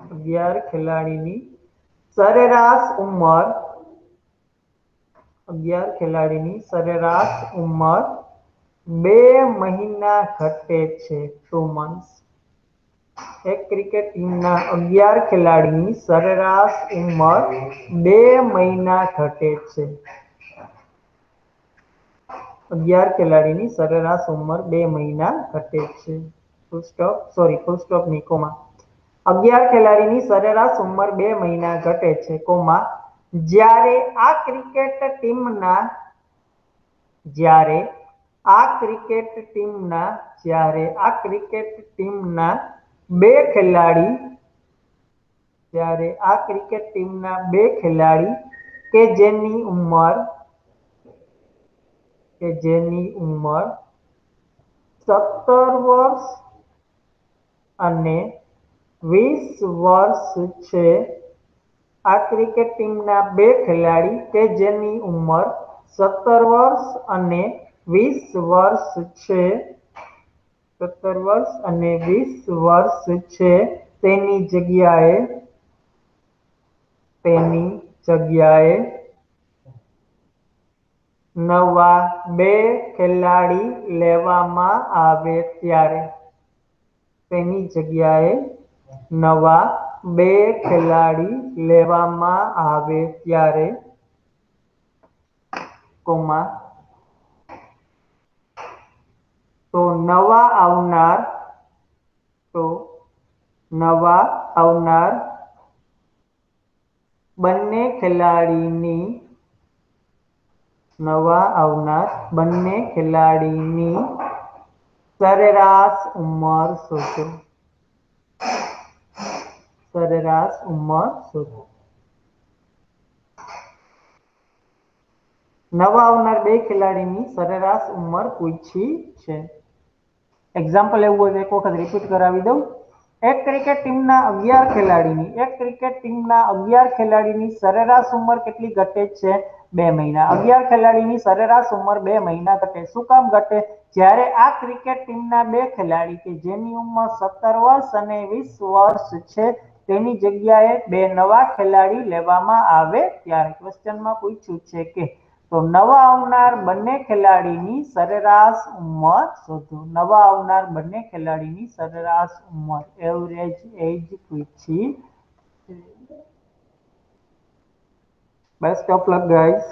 11 ખેલાડીની સરેરાશ ઉંમર 2 મહિના ઘટે છે. 2 months. એક ક્રિકેટ ટીમના 11 ખેલાડીની સરેરાશ ઉંમર 2 મહિના ઘટે છે. 11 ખેલાડીની સરેરાશ ઉંમર 2 મહિના ઘટે છે. ફૂલ સ્ટોપ ની કોમા. 11 ખેલાડીની સરેરાશ ઉંમર 2 મહિના ઘટે છે, કોમા. જ્યારે આ ક્રિકેટ ટીમના 2 ખેલાડી કે જેની ઉંમર 17 વર્ષ અને 20 વર્ષ છે. આ ક્રિકેટ ટીમના 2 ખેલાડી કે જેની ઉંમર 17 વર્ષ અને 20 વર્ષ છે. 17 વર્ષ અને 20 વર્ષ છે. તેની જગ્યાએ નવા 2 ખેલાડી લેવામાં આવે ત્યારે. તેની જગ્યાએ નવા 2 ખેલાડી લેવામાં આવે ત્યારે, કોમા. તો નવા આવનાર બંને ખેલાડીની સરેરાશ ઉંમર શોધો. નવા આવનાર 2 ખેલાડીની સરેરાશ ઉંમર પૂછી છે. એક્ઝામ્પલ એવું હોય તો એક વખત રિપીટ કરાવી દઉં. એક ક્રિકેટ ટીમના 11 ખેલાડીની સરેરાશ ઉંમર કેટલી ઘટે છે? 2 મહિના. 11 ખેલાડીની સરેરાશ ઉંમર 2 મહિના ઘટે. શું કામ ઘટે? જ્યારે આ ક્રિકેટ ટીમના 2 ખેલાડી કે જેની ઉંમર 17 વર્ષ અને 20 વર્ષ છે તેની જગ્યાએ 2 નવા ખેલાડી લેવામાં આવે ત્યારે ક્વેશ્ચનમાં પૂછ્યું છે કે તો નવા આવનાર બંને ખેલાડીની સરેરાશ ઉંમર શોધો. નવા આવનાર બંને ખેલાડીની સરેરાશ ઉંમર એવરેજ એજ પૂછી. Best of luck guys.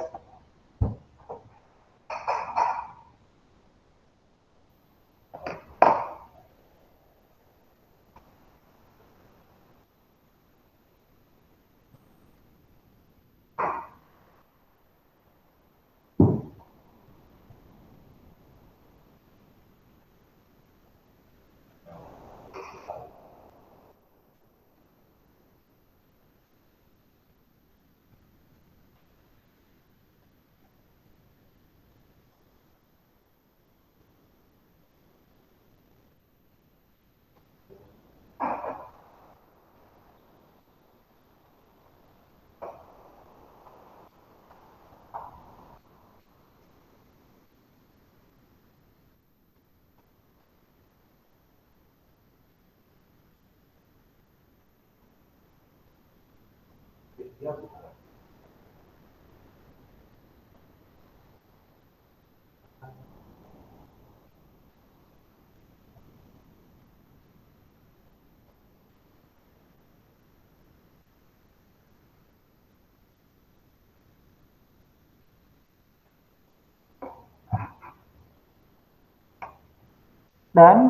Done.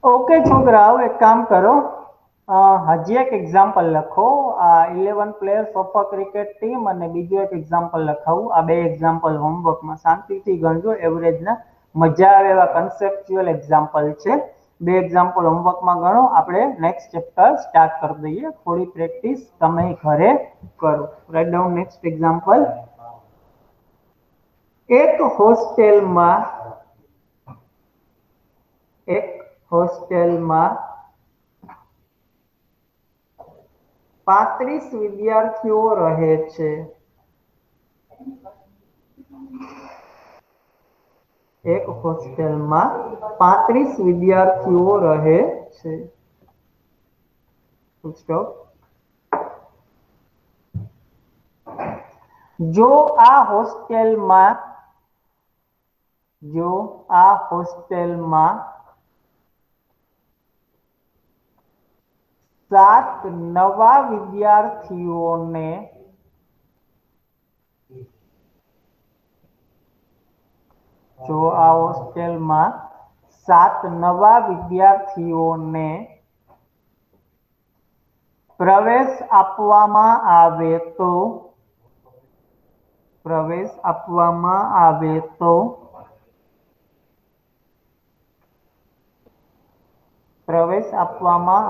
Okay છોકરાઓ, એક કામ કરો, હજી એક એક્ઝામ્પલ લખો. આ 11 players of a cricket team અને બીજું એક એક્ઝામ્પલ લખાવું. આ બે એક્ઝામ્પલ હોમવર્કમાં શાંતિથી ગણજો. એવરેજના મજા આવે એવા કન્સેપ્ચ્યુઅલ એક્ઝામ્પલ છે. બે એક્ઝામ્પલ હોમવર્કમાં ગણો. આપણે નેક્સ્ટ ચેપ્ટર સ્ટાર્ટ કરી દઈએ. થોડી પ્રેક્ટિસ તમે ઘરે કરો. Right down next example. એક હોસ્ટેલમાં 35 વિદ્યાર્થીઓ રહે છે. એક હોસ્ટેલમાં 35 વિદ્યાર્થીઓ રહે છે. જો આ હોસ્ટેલમાં 7 નવા વિદ્યાર્થીઓને પ્રવેશ આપવામાં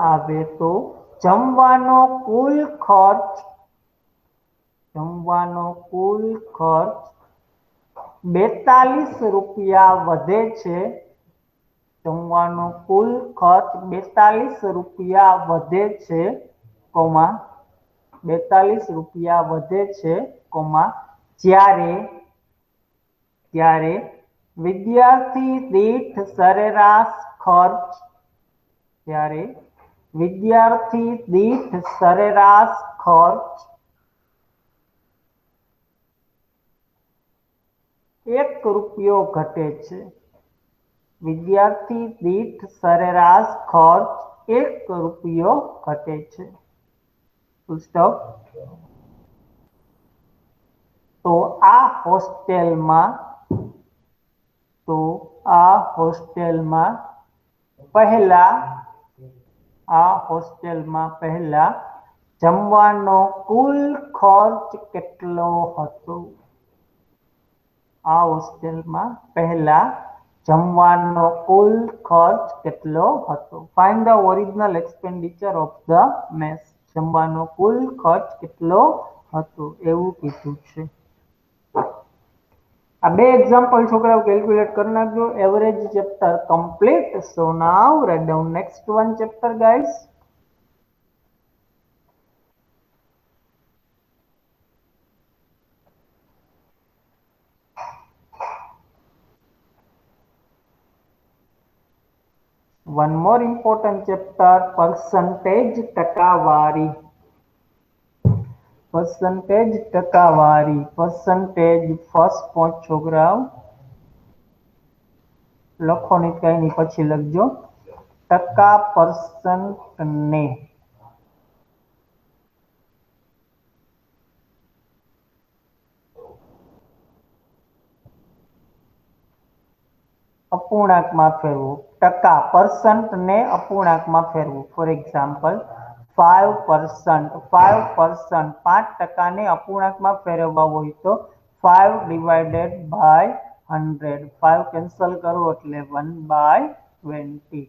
આવે તો જમવાનો કુલ ખર્ચ 42 રૂપિયા વધે છે. જમવાનો કુલ ખર્ચ 42 રૂપિયા વધે છે, 42 રૂપિયા વધે છે, જ્યારે વિદ્યાર્થી દીઠ સરેરાશ ખર્ચ 1 રૂપિયો ઘટે છે. વિદ્યાર્થી દીઠ સરેરાશ ખર્ચ 1 રૂપિયો ઘટે છે. Full stop. તો આ હોસ્ટેલમાં પહેલા જમવાનો કુલ ખર્ચ કેટલો હતો? આ હોસ્ટેલમાં પહેલા જમવાનો કુલ ખર્ચ કેટલો હતો? Find the original expenditure of the mess. જમવાનો કુલ ખર્ચ કેટલો હતું એવું કીધું છે. આ બે એક્ઝામ્પલ છોકરાઓ કેલ્ક્યુલેટ કરી નાખજો. Average chapter complete. So now write down next one chapter guys. One more important chapter, percentage ટકાવારી. percentage ટકાવારી. percentage first point છોકરાઓ લખો નહીં કઈ નહીં પછી લખજો. ટકા percent ને અપૂર્ણાંકમાં ફેરવું. ટકા percent ને અપૂર્ણાંકમાં ફેરવું. For example 5%. 5%, 5% ને અપૂર્ણાંકમાં ફેરવવા હોય તો 5 ડિવાઇડેડ બાય 100. 5 કેન્સલ કરો એટલે 1/20.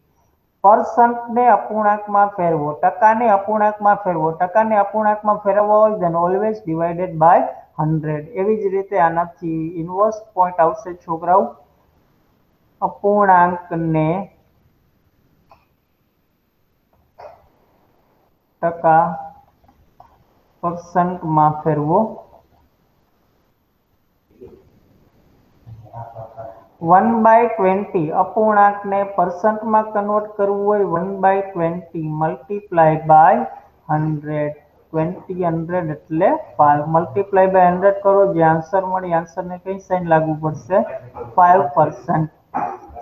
percent ને અપૂર્ણાંકમાં ફેરવો. ટકાને અપૂર્ણાંકમાં ફેરવો. ટકાને અપૂર્ણાંકમાં ફેરવવા હોય then always divided by 100. એવી જ રીતે આનાથી ઇન્વર્સ પોઈન્ટ આવશે છોકરાઓ. અપૂર્ણાંકને ટકા percentમાં ફેરવો. 1/20 અપૂર્ણાંકને percentમાં કન્વર્ટ કરવું હોય 1/20 મલ્ટીપ્લાય બાય 100. 20 100 એટલે 5 મલ્ટીપ્લાય બાય 100 કરો. જે આન્સર મળે આન્સરને કઈ સાઇન લાગુ પડશે? 5%.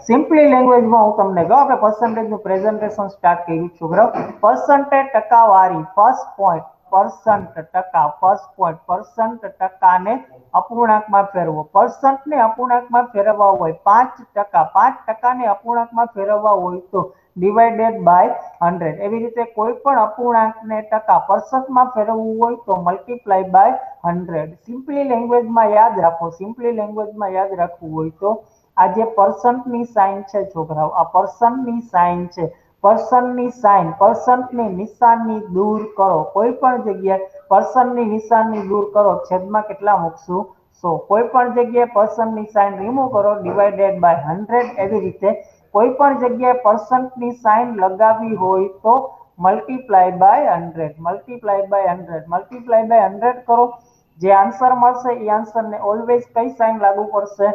સિમ્પલી લેંગ્વેજમાં હું તમને કહું, આપણે પર્સન્ટેજનું પ્રેઝન્ટેશન સ્ટાર્ટ કર્યું છોકરાઓ. પર્સન્ટેજ ટકાવારી ફર્સ્ટ પોઈન્ટ. percent ટકા ફર્સ્ટ પોઈન્ટ. percent ટકાને અપૂર્ણાંકમાં ફેરવો. percent ને અપૂર્ણાંકમાં ફેરવવા હોય 5%. 5% ને અપૂર્ણાંકમાં ફેરવવા હોય તો ડિવાઇડેડ બાય 100. એવી રીતે કોઈ પણ અપૂર્ણાંકને ટકા percentમાં ફેરવવું હોય તો મલ્ટીપ્લાય બાય 100. સિમ્પલી લેંગ્વેજમાં યાદ રાખો. સિમ્પલી લેંગ્વેજમાં યાદ રાખવું હોય તો આ જે percentની સાઇન છે છોકરાઓ, આ percentની સાઇન છે. percentની સાઇન, percentની નિશાની દૂર કરો. કોઈ પણ જગ્યાએ percentની નિશાની દૂર કરો, છેદમાં કેટલા મૂકશું? 100. કોઈ પણ જગ્યાએ percentની સાઇન રિમૂવ કરો, ડિવાઇડેડ બાય 100. એવી રીતે કોઈ પણ જગ્યાએ percentની સાઇન લગાવી હોય તો multiply by 100. Multiply by 100. Multiply by 100 કરો. જે આન્સર મળશે એ આન્સરને ઓલવેઝ કઈ સાઇન લાગુ પડશે?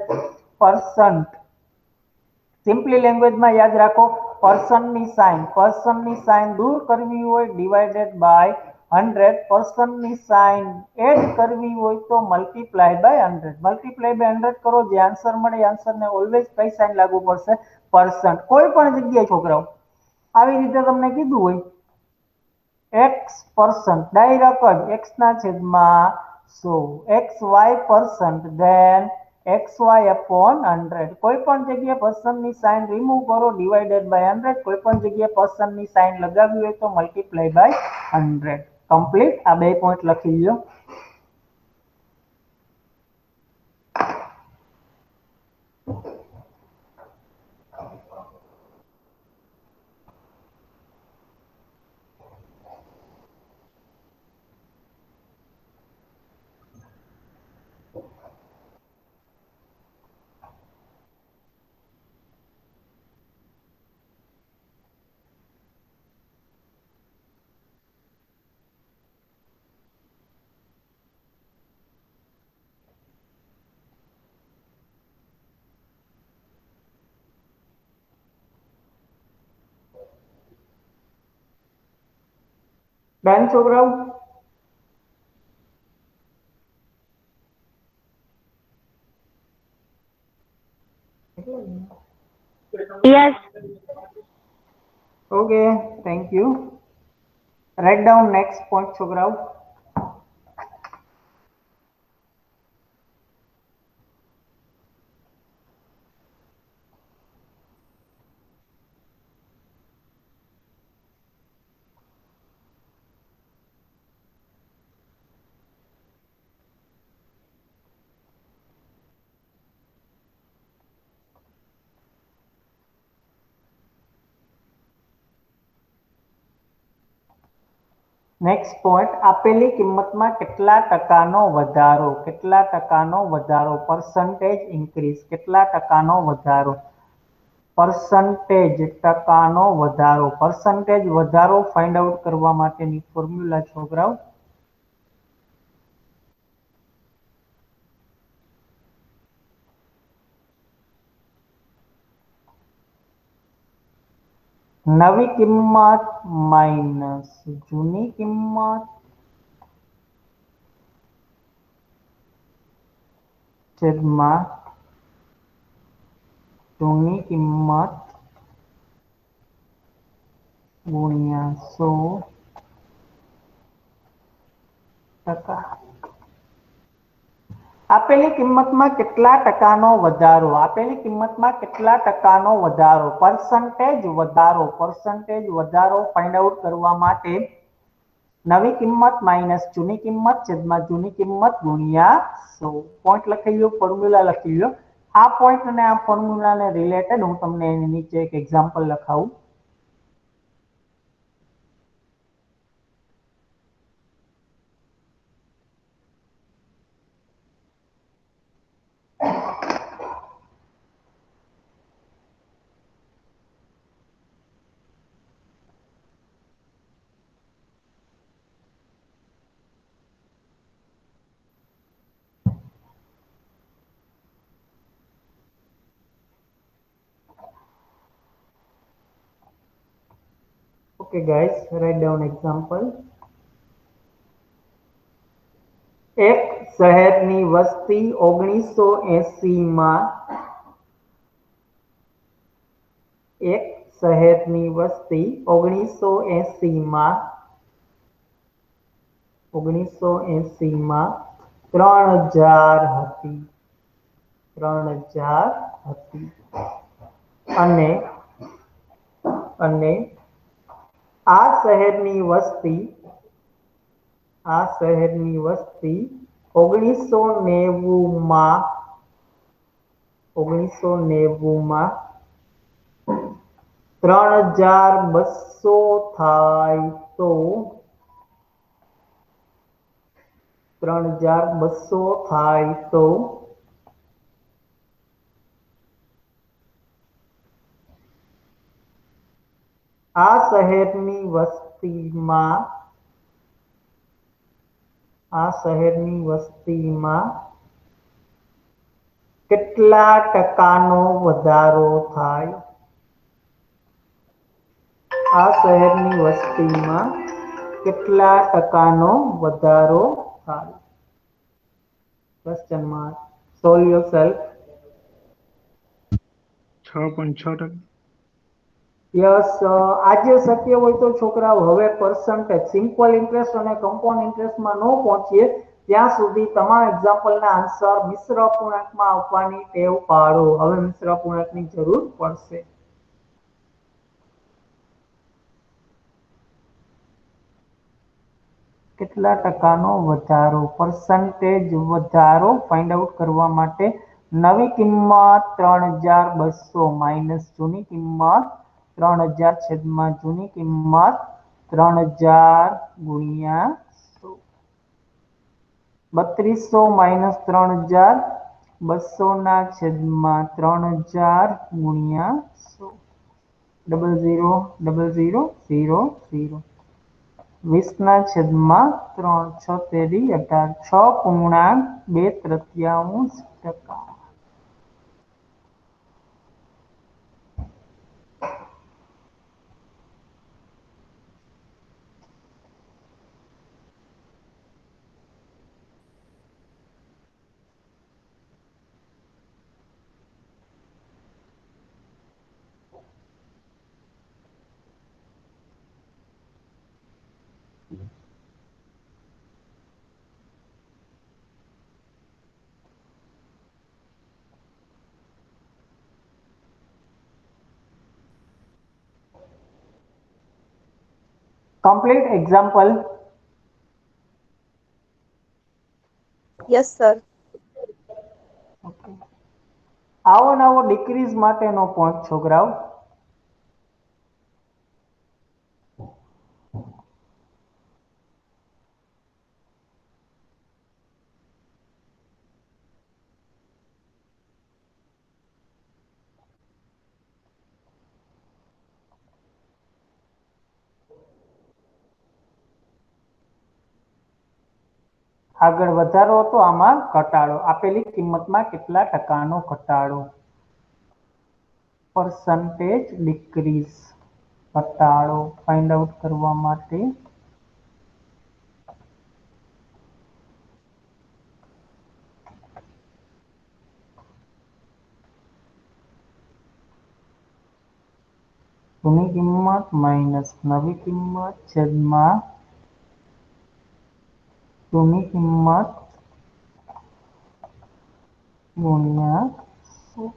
percent. સિમ્પલી લેંગ્વેજમાં યાદ રાખો. percentની સાઇન દૂર કરવી હોય ડિવાઇડેડ બાય 100. percentની સાઇન એડ કરવી હોય તો મલ્ટીપ્લાય બાય 100. મલ્ટીપ્લાય બાય 100 કરો. જે આન્સર મળે આન્સરને ઓલવેઝ કઈ સાઇન લાગુ પડશે? percent. કોઈ પણ જગ્યાએ છોકરાઓ આવી રીતે તમને કીધું હોય x%, ડાયરેક્ટ જ x ના છેદમાં 100. xy%, then xy/100. કોઈ પણ જગ્યાએ percentની સાઇન રિમૂવ કરો, ડિવાઇડેડ બાય 100. કોઈ પણ જગ્યાએ percentની સાઇન લગાવી હોય તો મલ્ટીપ્લાય બાય 100. કમ્પ્લીટ. આ બે પોઈન્ટ લખી લો. ડન છોકરાઓ? Yes. Okay, thank you. Write down next point છોકરાઓ. નેક્સ્ટ પોઈન્ટ, આપેલી કિંમતમાં કેટલા ટકાનો વધારો, કેટલા ટકાનો વધારો, પર્સન્ટેજ ઇન્ક્રીઝ, કેટલા ટકાનો વધારો, પર્સન્ટેજ ટકાનો વધારો, પર્સન્ટેજ વધારો ફાઇન્ડ આઉટ કરવા માટેની ફોર્મ્યુલા છોકરાઓ નવી કિંમત માઇનસ જૂની કિંમત છેદમાં જૂની કિંમત ગુણ્યા 100%. આપેલી કિંમતમાં કેટલા ટકાનો વધારો, આપેલી કિંમતમાં કેટલા ટકાનો વધારો, પર્સન્ટેજ વધારો, પર્સન્ટેજ વધારો ફાઇન્ડ આઉટ કરવા માટે નવી કિંમત માઇનસ જૂની કિંમત છેદમાં જૂની કિંમત ગુણ્યા 100. પોઈન્ટ લખી લો, ફોર્મ્યુલા લખી લો. આ પોઈન્ટ અને આ ફોર્મ્યુલાને રિલેટેડ હું તમને એની નીચે એક example લખાવું. Okay guys, write down example. એક શહેરની વસ્તી 1980 માં એક શહેરની વસ્તી 1980 માં 3000 હતી, 3000 હતી અને આ શહેરની વસ્તી 1990 માં 3200 થાય તો 3200 થાય તો આ શહેરની વસ્તીમાં કેટલા ટકાનો વધારો થાય, આ શહેરની વસ્તીમાં કેટલા ટકાનો વધારો થાય. Question mark. Solve yourself. 6.6%. Yes, આજે શક્ય હોય તો છોકરાઓ હવે પર્સન્ટેજ, સિમ્પલ ઇન્ટરેસ્ટ અને કમ્પાઉન્ડ ઇન્ટરેસ્ટમાં ન પહોંચીએ ત્યાં સુધી તમામ એક્ઝામ્પલના આન્સર મિશ્ર અપૂર્ણાંકમાં આપવાની ટેવ પાડો. હવે મિશ્ર અપૂર્ણાંકની જરૂર પડશે. કેટલા ટકાનો વધારો, પર્સન્ટેજ વધારો ફાઇન્ડ આઉટ કરવા માટે નવી કિંમત 3200 માઇનસ જૂની કિંમત 3000 છેદમાં જૂની કિંમત 3000 ગુણ્યા 100. 3200 માઇનસ 3000 200 ના છેદમાં 3000 ગુણ્યા 100. 000000. 20 ના છેદમાં 3 6 તેરી 18 6.2/3%. Complete example. Yes sir. Okay. આવો નવો ડિક્રીઝ માટેનો પોઈન્ટ છોકરાઓ. આગળ વધારો હતો, આમાં ઘટાડો. આપેલી કિંમતમાં કેટલા ટકાનો ઘટાડો? પરસન્ટેજ ડિક્રીઝ, ઘટાડો ફાઇન્ડ આઉટ કરવા માટે જૂની કિંમત માઇનસ નવી કિંમત છેદમાં જૂની કિંમત ગુણ્યા 100.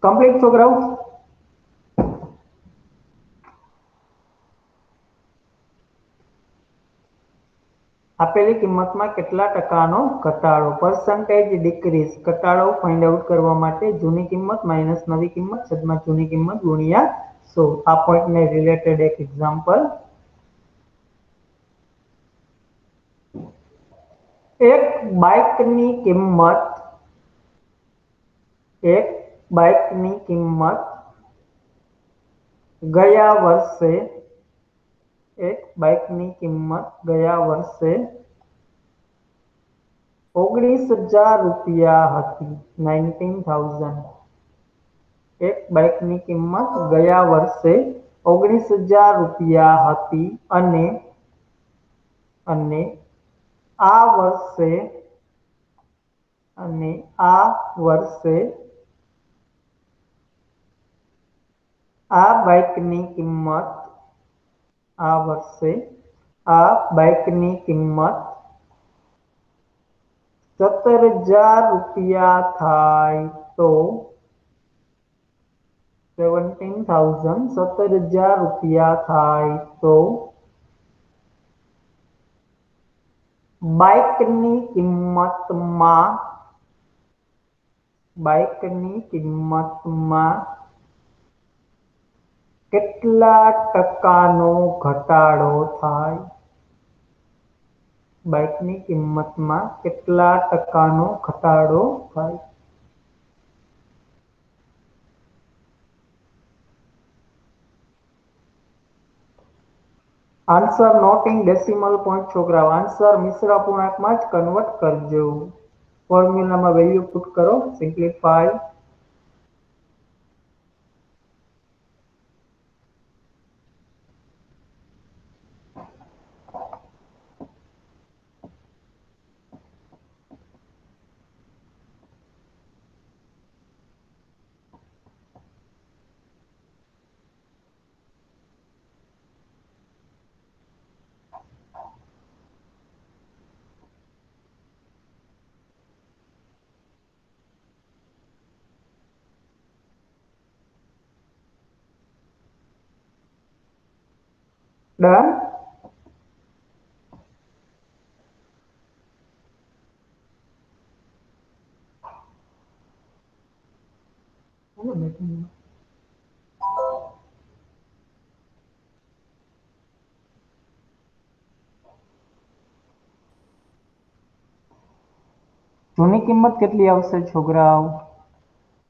કમ્પ્લીટ છોકરાઓ? આપેલી કિંમતમાં કેટલા ટકાનો ઘટાડો? પરસન્ટેજ ડિક્રીઝ, ઘટાડો ફાઇન્ડ આઉટ કરવા માટે જૂની કિંમત માઇનસ નવી કિંમત છેદમાં જૂની કિંમત ગુણ્યા 100. આ પોઈન્ટને રિલેટેડ એક એક્ઝામ્પલ. એક બાઇકની કિંમત ગયા વર્ષે 19,000 રૂપિયા હતી. 19,000. એક બાઇકની કિંમત ગયા વર્ષે 19,000 રૂપિયા હતી અને આ વર્ષે આ બાઇકની કિંમત 17,000 રૂપિયા થાય તો 17,000 રૂપિયા થાય તો બાઇકની કિંમતમાં કેટલા ટકાનો ઘટાડો થાય? બાઇકની કિંમતમાં કેટલા ટકાનો ઘટાડો થાય? Answer not in decimal point છોકરાઓ. આન્સર મિશ્ર અપૂર્ણાંકમાં જ કન્વર્ટ કરજો. ફોર્મ્યુલામાં વેલ્યુ પુટ કરો, સિમ્પ્લિફાય. ડન? જૂની કિંમત કેટલી આવશે છોકરાઓ?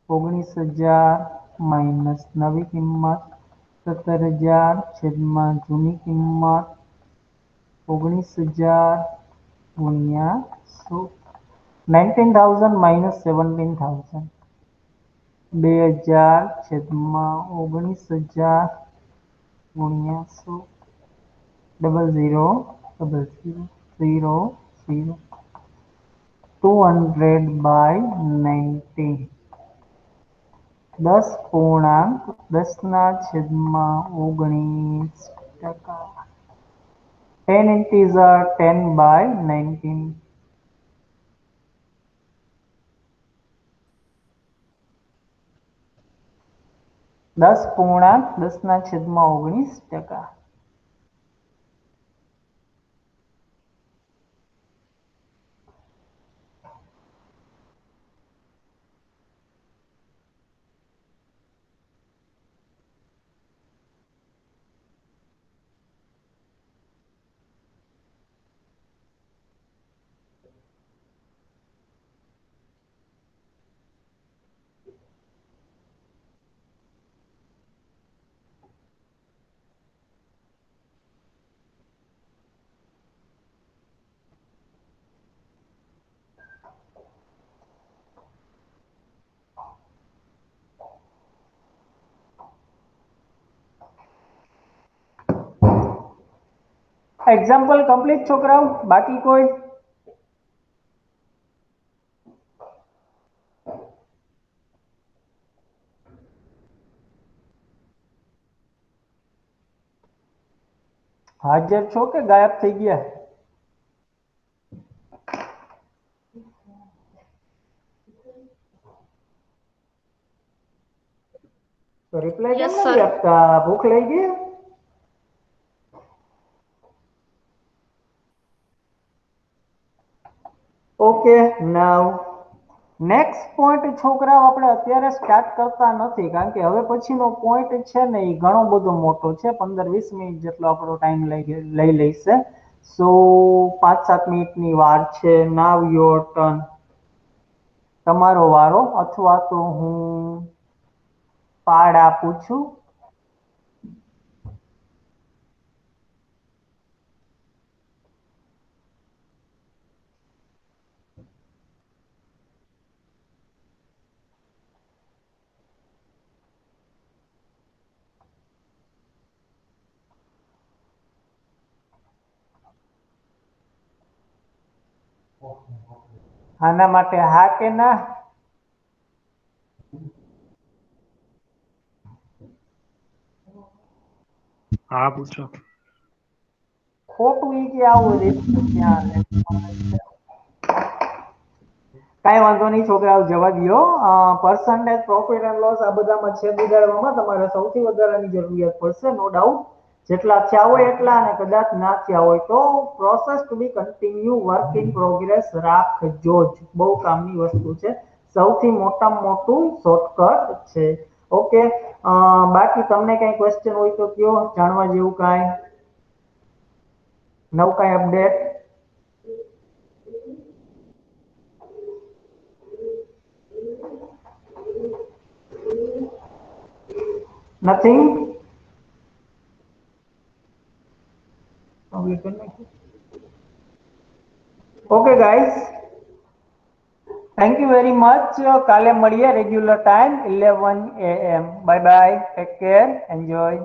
19,000 માઇનસ નવી કિંમત 17,000 છેદમાં જૂની કિંમત 19,000 ગુણ્યા 100. 19,000 માઇનસ 17,000 2,000 છેદમાં 19,000 ગુણ્યા 100. 00 00 0 200 by 19. 10.10/19 10 integer 10/19. 10.10/19. એક્ઝામ્પલ કમ્પ્લીટ છોકરાઓ? બાકી કોઈ? હાજર છો કે ગાયબ થઈ ગયા? તો રિપ્લાય કેમ નથી આપતા? ભૂખ લઈ ગઈ? ઓકે, નાવ નેક્સ્ટ પોઈન્ટ છોકરાઓ આપણે અત્યારે સ્ટાર્ટ કરતા નથી, કારણ કે હવે પછીનો પોઈન્ટ છે ને એ ઘણો બધો મોટો છે. 15-20 મિનિટ જેટલો આપણો ટાઈમ લઈ લેશે. સો 5-7 મિનિટની વાર છે. નાવ યોર ટર્ન. તમારો વારો, અથવા તો હું પાડ આપું છું. આના માટે હા કે ના? હા પૂછો. ખોટું ઈ કે આવું ત્યાં કાંઈ વાંધો નહીં છોકરાઓ, જવા દો. પર્સન્ટેજ, પ્રોફિટ એન્ડ લોસ આ બધામાં છેદ ઉડાડવામાં તમારે સૌથી વધારાની જરૂરિયાત પડશે, નો ડાઉટ. જેટલા થયા હોય એટલા, અને કદાચ ના થયા હોય તો process to be continue, work in progress રાખજો જ. બહુ કામની વસ્તુ છે. સૌથી મોટામાં મોટું શોર્ટકટ છે. ઓકે, બાકી તમને કઈ ક્વેશ્ચન હોય તો કયો, જાણવા જેવું કાંઈ નવું કાંઈ update? Nothing? Okay guys, thank you very much. કાલે મળીએ regular time 11 AM. Bye bye, take care, enjoy.